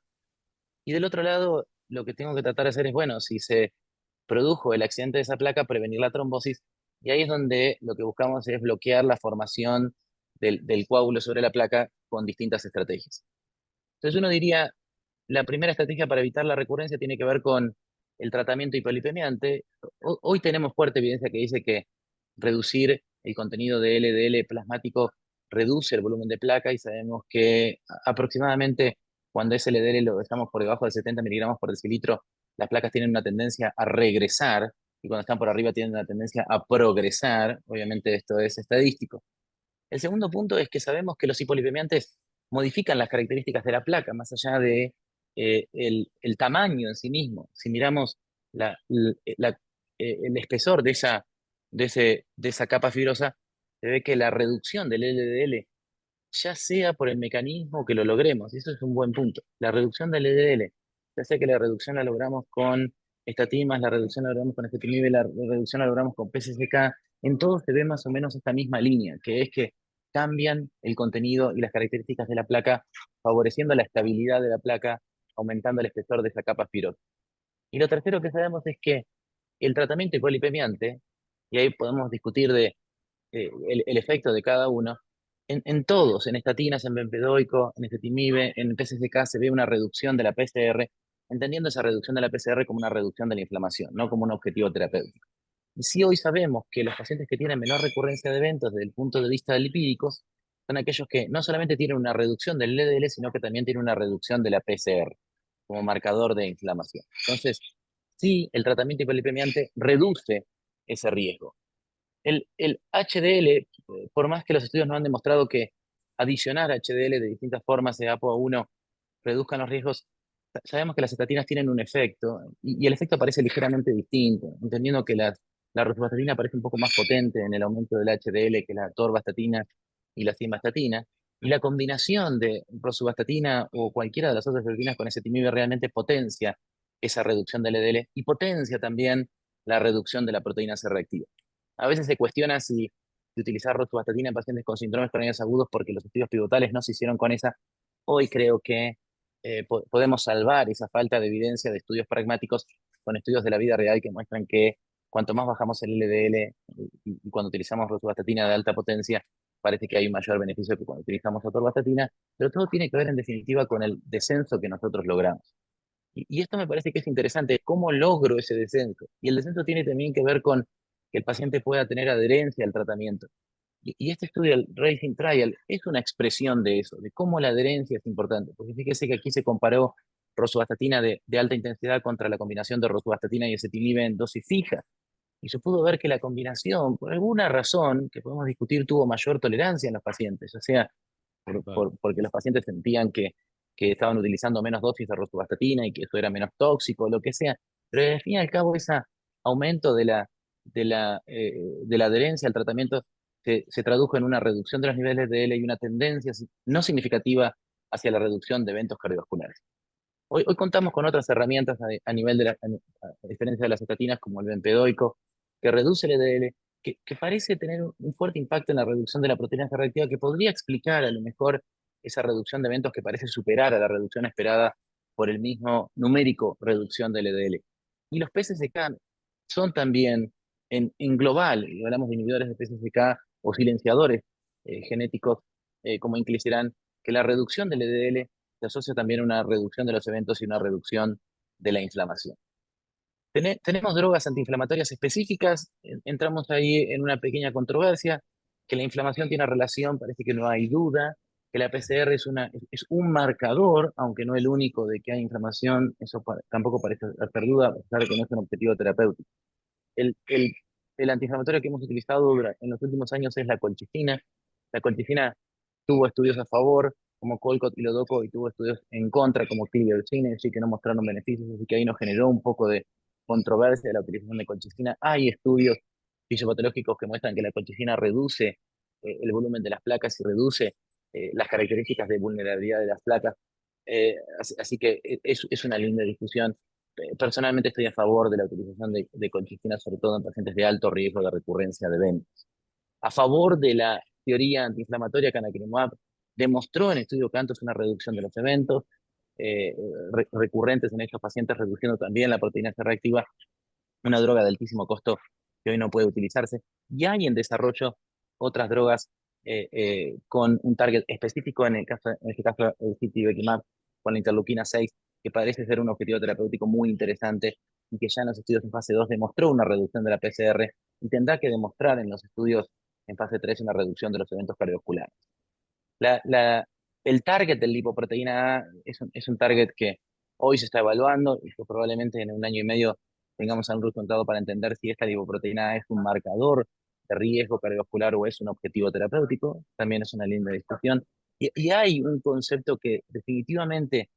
Y del otro lado, lo que tengo que tratar de hacer es, bueno, si se produjo el accidente de esa placa, prevenir la trombosis. Y ahí es donde lo que buscamos es bloquear la formación del coágulo sobre la placa con distintas estrategias. Entonces uno diría, la primera estrategia para evitar la recurrencia tiene que ver con el tratamiento hipolipemiante. Hoy tenemos fuerte evidencia que dice que reducir el contenido de LDL plasmático reduce el volumen de placa, y sabemos que aproximadamente cuando ese LDL lo dejamos por debajo de 70 miligramos por decilitro, las placas tienen una tendencia a regresar, y cuando están por arriba tienen una tendencia a progresar. Obviamente esto es estadístico. El segundo punto es que sabemos que los hipolipemiantes modifican las características de la placa, más allá de el tamaño en sí mismo. Si miramos el espesor de esa capa fibrosa, se ve que la reducción del LDL, ya sea por el mecanismo que lo logremos, y eso es un buen punto, la reducción del LDL, ya sea que la reducción la logramos con estatinas, la reducción la logramos con ezetimibe, la reducción la logramos con PCSK, en todo se ve más o menos esta misma línea, que es que cambian el contenido y las características de la placa, favoreciendo la estabilidad de la placa, aumentando el espesor de esa capa fibrosa. Y lo tercero que sabemos es que el tratamiento hipolipemiante, y ahí podemos discutir de el efecto de cada uno, en todos, en estatinas, en bempedoico, en ezetimibe, en PCSK, se ve una reducción de la PCR entendiendo esa reducción de la PCR como una reducción de la inflamación, no como un objetivo terapéutico. Y sí hoy sabemos que los pacientes que tienen menor recurrencia de eventos desde el punto de vista de lipídicos son aquellos que no solamente tienen una reducción del LDL, sino que también tienen una reducción de la PCR como marcador de inflamación. Entonces, sí, el tratamiento hiperlipemiante reduce ese riesgo. El HDL, por más que los estudios no han demostrado que adicionar HDL de distintas formas de APOA1 reduzcan los riesgos, sabemos que las estatinas tienen un efecto y el efecto parece ligeramente distinto, entendiendo que la rosuvastatina parece un poco más potente en el aumento del HDL que la atorvastatina y la simvastatina, y la combinación de rosuvastatina o cualquiera de las otras estatinas con ezetimibe realmente potencia esa reducción del LDL y potencia también la reducción de la proteína C reactiva. A veces se cuestiona si utilizar rosuvastatina en pacientes con síndromes coronarios agudos porque los estudios pivotales no se hicieron con esa. Hoy creo que podemos salvar esa falta de evidencia de estudios pragmáticos con estudios de la vida real que muestran que cuanto más bajamos el LDL y cuando utilizamos rosuvastatina de alta potencia, parece que hay un mayor beneficio que cuando utilizamos atorvastatina, pero todo tiene que ver en definitiva con el descenso que nosotros logramos. Y esto me parece que es interesante, cómo logro ese descenso. Y el descenso tiene también que ver con que el paciente pueda tener adherencia al tratamiento. Y este estudio, el Racing Trial, es una expresión de eso, de cómo la adherencia es importante. Porque fíjese que aquí se comparó rosuvastatina de alta intensidad contra la combinación de rosuvastatina y ezetimibe en dosis fija. Y se pudo ver que la combinación, por alguna razón que podemos discutir, tuvo mayor tolerancia en los pacientes, o sea, porque los pacientes sentían que estaban utilizando menos dosis de rosuvastatina y que eso era menos tóxico, lo que sea. Pero al fin y al cabo, ese aumento de la adherencia al tratamiento se tradujo en una reducción de los niveles de L y una tendencia no significativa hacia la reducción de eventos cardiovasculares. Hoy contamos con otras herramientas a nivel de a diferencia de las estatinas, como el bempedoico, que reduce el LDL, que parece tener un fuerte impacto en la reducción de la proteína C reactiva, que podría explicar a lo mejor esa reducción de eventos que parece superar a la reducción esperada por el mismo numérico reducción del LDL. Y los PCSK son también, en global, y hablamos de inhibidores de PCSK o silenciadores genéticos como inclisiran, que la reducción del LDL se asocia también a una reducción de los eventos y una reducción de la inflamación. Tenemos drogas antiinflamatorias específicas, entramos ahí en una pequeña controversia, que la inflamación tiene relación, parece que no hay duda, que la PCR es un marcador, aunque no el único de que hay inflamación, eso tampoco parece hacer duda, a pesar de que no es un objetivo terapéutico. El antiinflamatorio que hemos utilizado en los últimos años es la colchicina. La colchicina tuvo estudios a favor, como Colcott y Lodoco, y tuvo estudios en contra, como Clear Synergy, que no mostraron beneficios, así que ahí nos generó un poco de controversia de la utilización de colchicina. Hay estudios fisiopatológicos que muestran que la colchicina reduce el volumen de las placas y reduce las características de vulnerabilidad de las placas. Así que es una linda discusión. Personalmente estoy a favor de la utilización de colchicina, sobre todo en pacientes de alto riesgo de recurrencia de eventos. A favor de la teoría antiinflamatoria, canakinumab demostró en estudio Cantos una reducción de los eventos recurrentes en estos pacientes, reduciendo también la proteína C reactiva, una droga de altísimo costo que hoy no puede utilizarse. Y hay en desarrollo otras drogas con un target específico, en este caso el citibekimab con la interleuquina 6, que parece ser un objetivo terapéutico muy interesante y que ya en los estudios en fase 2 demostró una reducción de la PCR y tendrá que demostrar en los estudios en fase 3 una reducción de los eventos cardiovasculares. El target del lipoproteína A es un target que hoy se está evaluando y que probablemente en un año y medio tengamos algún resultado para entender si esta lipoproteína A es un marcador de riesgo cardiovascular o es un objetivo terapéutico. También es una linda discusión. Y hay un concepto que definitivamente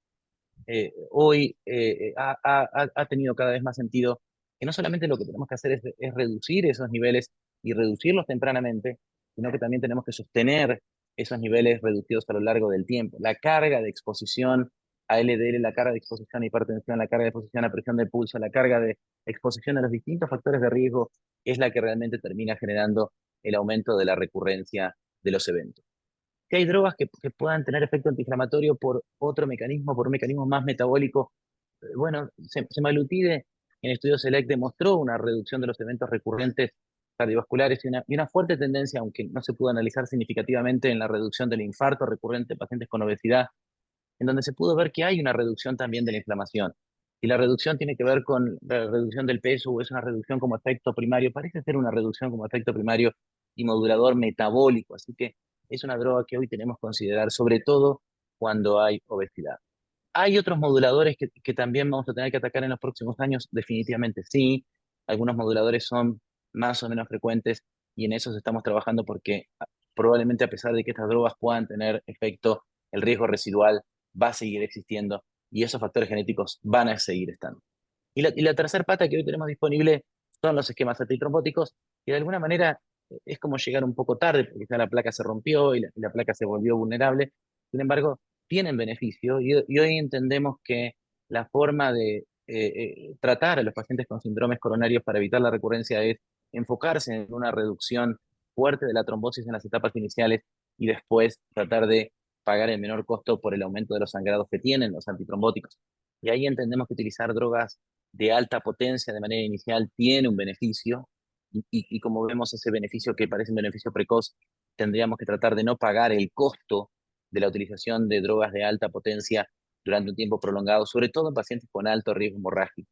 hoy ha tenido cada vez más sentido, que no solamente lo que tenemos que hacer es reducir esos niveles y reducirlos tempranamente, sino que también tenemos que sostener esos niveles reducidos a lo largo del tiempo. La carga de exposición a LDL, la carga de exposición a hipertensión, la carga de exposición a presión de pulso, la carga de exposición a los distintos factores de riesgo es la que realmente termina generando el aumento de la recurrencia de los eventos. Que hay drogas que puedan tener efecto antiinflamatorio por otro mecanismo, por un mecanismo más metabólico. Bueno, semaglutide en estudios SELECT demostró una reducción de los eventos recurrentes cardiovasculares y una fuerte tendencia, aunque no se pudo analizar significativamente, en la reducción del infarto recurrente en pacientes con obesidad, en donde se pudo ver que hay una reducción también de la inflamación. Si la reducción tiene que ver con la reducción del peso o es una reducción como efecto primario, parece ser una reducción como efecto primario y modulador metabólico. Así que es una droga que hoy tenemos que considerar, sobre todo cuando hay obesidad. ¿Hay otros moduladores que también vamos a tener que atacar en los próximos años? Definitivamente sí. Algunos moduladores son más o menos frecuentes y en esos estamos trabajando porque probablemente a pesar de que estas drogas puedan tener efecto, el riesgo residual va a seguir existiendo y esos factores genéticos van a seguir estando. Y la tercera pata que hoy tenemos disponible son los esquemas antitrombóticos, que de alguna manera es como llegar un poco tarde, porque ya la placa se rompió y la placa se volvió vulnerable. Sin embargo, tienen beneficio y hoy entendemos que la forma de tratar a los pacientes con síndromes coronarios para evitar la recurrencia es enfocarse en una reducción fuerte de la trombosis en las etapas iniciales y después tratar de pagar el menor costo por el aumento de los sangrados que tienen los antitrombóticos. Y ahí entendemos que utilizar drogas de alta potencia de manera inicial tiene un beneficio y como vemos ese beneficio que parece un beneficio precoz, tendríamos que tratar de no pagar el costo de la utilización de drogas de alta potencia durante un tiempo prolongado, sobre todo en pacientes con alto riesgo hemorrágico.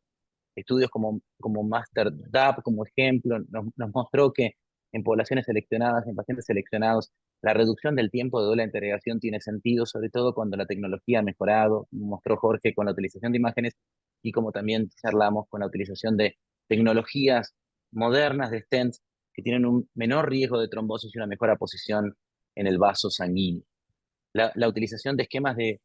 Estudios como MasterDAP, como ejemplo, nos mostró que en poblaciones seleccionadas, en pacientes seleccionados, la reducción del tiempo de doble integración tiene sentido, sobre todo cuando la tecnología ha mejorado, como mostró Jorge con la utilización de imágenes y como también charlamos con la utilización de tecnologías modernas de stents que tienen un menor riesgo de trombosis y una mejor posición en el vaso sanguíneo. La utilización de esquemas de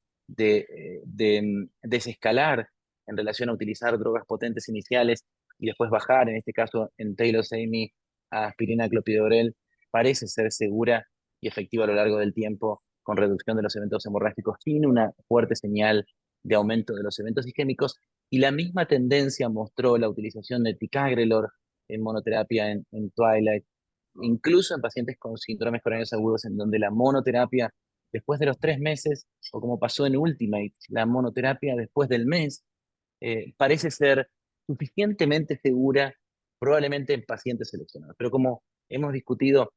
desescalar en relación a utilizar drogas potentes iniciales y después bajar, en este caso en Taylor-Sammy, a aspirina clopidogrel, parece ser segura y efectiva a lo largo del tiempo con reducción de los eventos hemorrágicos sin una fuerte señal de aumento de los eventos isquémicos. Y la misma tendencia mostró la utilización de ticagrelor en monoterapia en Twilight, incluso en pacientes con síndromes coronarios agudos, en donde la monoterapia después de los 3 meses, o como pasó en Ultimate, la monoterapia después del mes, parece ser suficientemente segura, probablemente en pacientes seleccionados. Pero como hemos discutido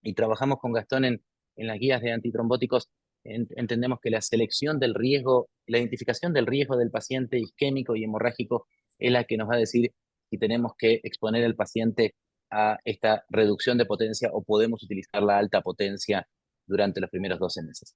y trabajamos con Gastón en las guías de antitrombóticos, entendemos que la selección del riesgo, la identificación del riesgo del paciente isquémico y hemorrágico es la que nos va a decir si tenemos que exponer al paciente a esta reducción de potencia o podemos utilizar la alta potencia durante los primeros 12 meses.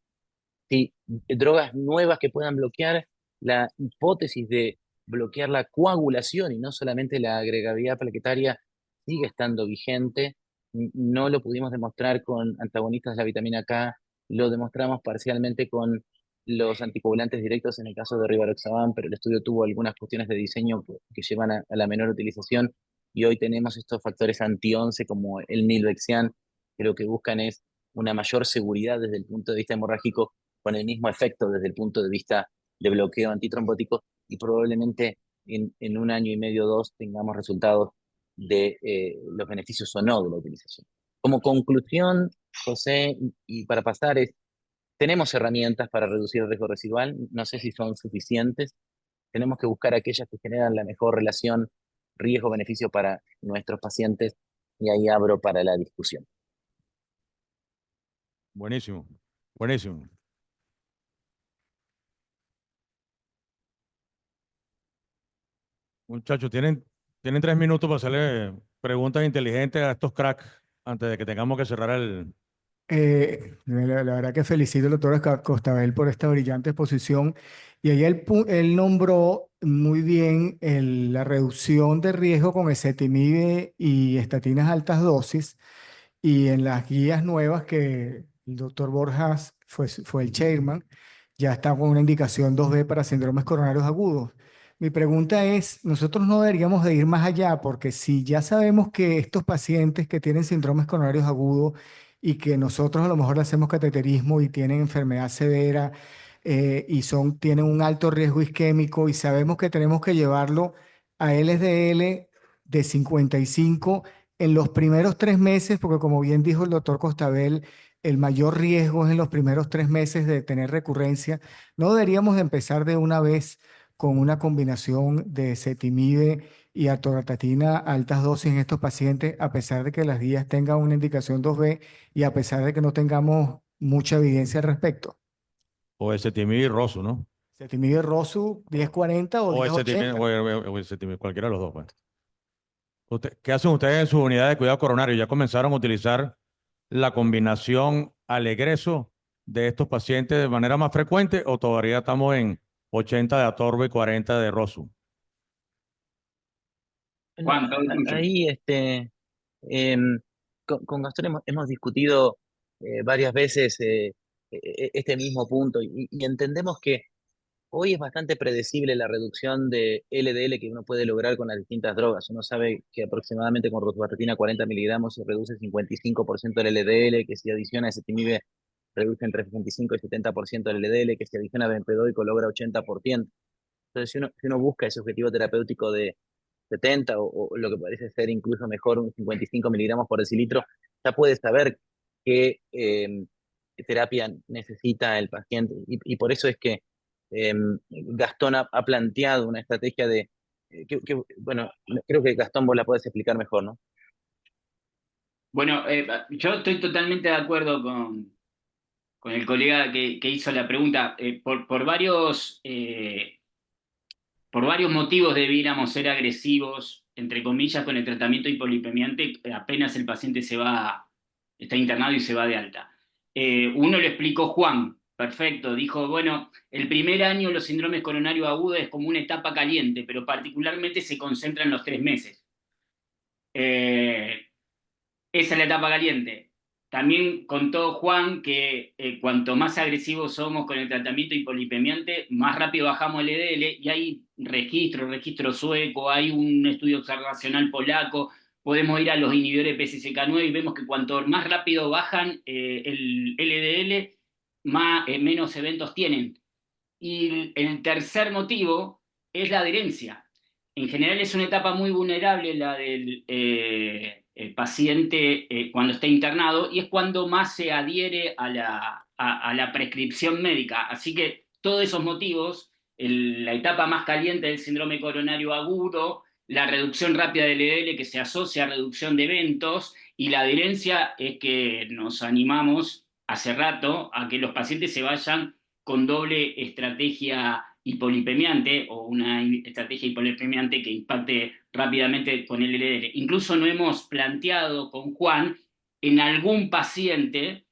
Si drogas nuevas que puedan bloquear, la hipótesis de bloquear la coagulación y no solamente la agregabilidad plaquetaria sigue estando vigente. No lo pudimos demostrar con antagonistas de la vitamina K, lo demostramos parcialmente con los anticoagulantes directos en el caso de rivaroxaban, pero el estudio tuvo algunas cuestiones de diseño que llevan a la menor utilización y hoy tenemos estos factores anti-11 como el milvexian, que lo que buscan es una mayor seguridad desde el punto de vista hemorrágico con el mismo efecto desde el punto de vista de bloqueo antitrombótico y probablemente en 1 año y medio o 2 tengamos resultados de los beneficios o no de la utilización. Como conclusión, José, y para pasar tenemos herramientas para reducir el riesgo residual, no sé si son suficientes, tenemos que buscar aquellas que generan la mejor relación riesgo-beneficio para nuestros pacientes y ahí abro para la discusión. Buenísimo, buenísimo. Muchachos, tienen 3 minutos para hacerle preguntas inteligentes a estos cracks antes de que tengamos que cerrar el... La verdad que felicito al doctor Costabel por esta brillante exposición. Y ahí él nombró muy bien la reducción de riesgo con ezetimibe y estatinas altas dosis. Y en las guías nuevas que el doctor Borjas fue el chairman, ya está con una indicación 2B para síndromes coronarios agudos. Mi pregunta es, nosotros no deberíamos de ir más allá, porque si ya sabemos que estos pacientes que tienen síndromes coronarios agudos y que nosotros a lo mejor le hacemos cateterismo y tienen enfermedad severa y tienen un alto riesgo isquémico y sabemos que tenemos que llevarlo a LSDL de 55 en los primeros 3 meses, porque como bien dijo el doctor Costabel, el mayor riesgo es en los primeros 3 meses de tener recurrencia. No deberíamos de empezar de una vez con una combinación de ezetimibe y atorvastatina a altas dosis en estos pacientes, a pesar de que las guías tengan una indicación 2B y a pesar de que no tengamos mucha evidencia al respecto. O ese timid y roso, ¿no? Ezetimibe Rosu 1040 o O ezetimibe, 1080. o ezetimibe, cualquiera de los dos, pues. ¿Qué hacen ustedes en su unidad de cuidado coronario? ¿Ya comenzaron a utilizar la combinación al egreso de estos pacientes de manera más frecuente o todavía estamos en 80 de Atorva y 40 de Rosu? Juan, todo tuyo. Ahí, con Gastón hemos discutido varias veces este mismo punto y entendemos que hoy es bastante predecible la reducción de LDL que uno puede lograr con las distintas drogas. Uno sabe que aproximadamente con rosuvastatina 40 miligramos se reduce 55% del LDL, que si adiciona ezetimibe reduce entre 65 y 70% del LDL, que si adiciona bempedoico logra 80%. Entonces, si uno busca ese objetivo terapéutico de 70 o lo que parece ser incluso mejor, un 55 miligramos por decilitro, ya puede saber qué terapia necesita el paciente. Y por eso es que Gastón ha planteado una estrategia de, bueno, creo que Gastón vos la podés explicar mejor, ¿no? Bueno, yo estoy totalmente de acuerdo con el colega que hizo la pregunta. Por varios motivos debiéramos ser agresivos, entre comillas, con el tratamiento hipolipemiante apenas el paciente está internado y se va de alta. Uno lo explicó Juan, perfecto, dijo, bueno, el primer año los síndromes coronarios agudos es como una etapa caliente, pero particularmente se concentra en los 3 meses. Esa es la etapa caliente. También contó Juan que cuanto más agresivos somos con el tratamiento hipolipemiante, más rápido bajamos el LDL, y hay registro sueco, hay un estudio observacional polaco, podemos ir a los inhibidores PCSK9 y vemos que cuanto más rápido bajan el LDL, menos eventos tienen. Y el tercer motivo es la adherencia. En general es una etapa muy vulnerable la del paciente cuando está internado, y es cuando más se adhiere a la prescripción médica. Así que todos esos motivos, la etapa más caliente del síndrome coronario agudo, la reducción rápida del LDL que se asocia a reducción de eventos, y la adherencia es que nos animamos hace rato a que los pacientes se vayan con doble estrategia hipolipemiante o una estrategia hipolipemiante que impacte rápidamente con el LDL. Incluso no hemos planteado con Juan en algún paciente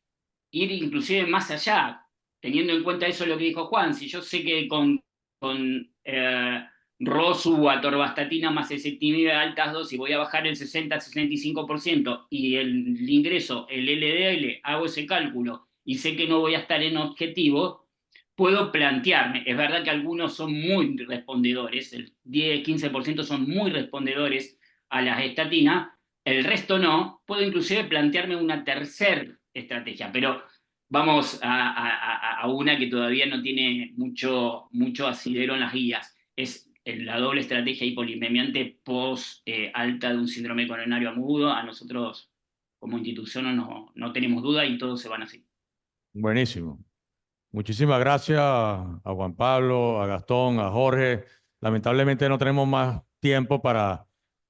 ir inclusive más allá, teniendo en cuenta eso lo que dijo Juan. Si yo sé que con Rosu o atorvastatina más ezetimibe a altas dosis voy a bajar el 60-65% y el ingreso, el LDL, hago ese cálculo y sé que no voy a estar en objetivo, puedo plantearme. Es verdad que algunos son muy respondedores, el 10-15% son muy respondedores a las estatinas, el resto no. Puedo inclusive plantearme una tercera estrategia, pero vamos a una que todavía no tiene mucho asidero en las guías. Es la doble estrategia hipolipemiante post alta de un síndrome coronario agudo. A nosotros como institución no tenemos duda y todos se van así. Buenísimo. Muchísimas gracias a Juan Pablo, a Gastón, a Jorge. Lamentablemente no tenemos más tiempo para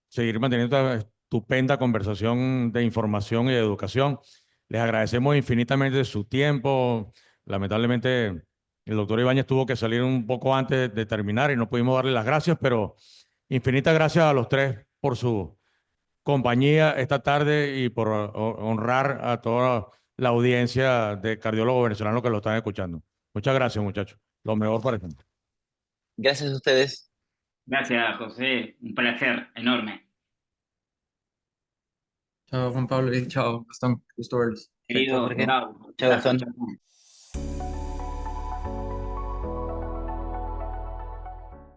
seguir manteniendo esta estupenda conversación de información y de educación. Les agradecemos infinitamente su tiempo. Lamentablemente el doctor Ibáñez tuvo que salir un poco antes de terminar y no pudimos darle las gracias, pero infinitas gracias a los tres por su compañía esta tarde y por honrar a toda la audiencia de cardiólogos venezolanos que lo están escuchando. Muchas gracias, muchachos. Lo mejor para el Gracias a ustedes. Gracias, José. Un placer enorme. Chao, Juan Pablo, y chao, Gastón, gusto verlos. Querido, Jorge. chao. Chao, Gastón. Chao.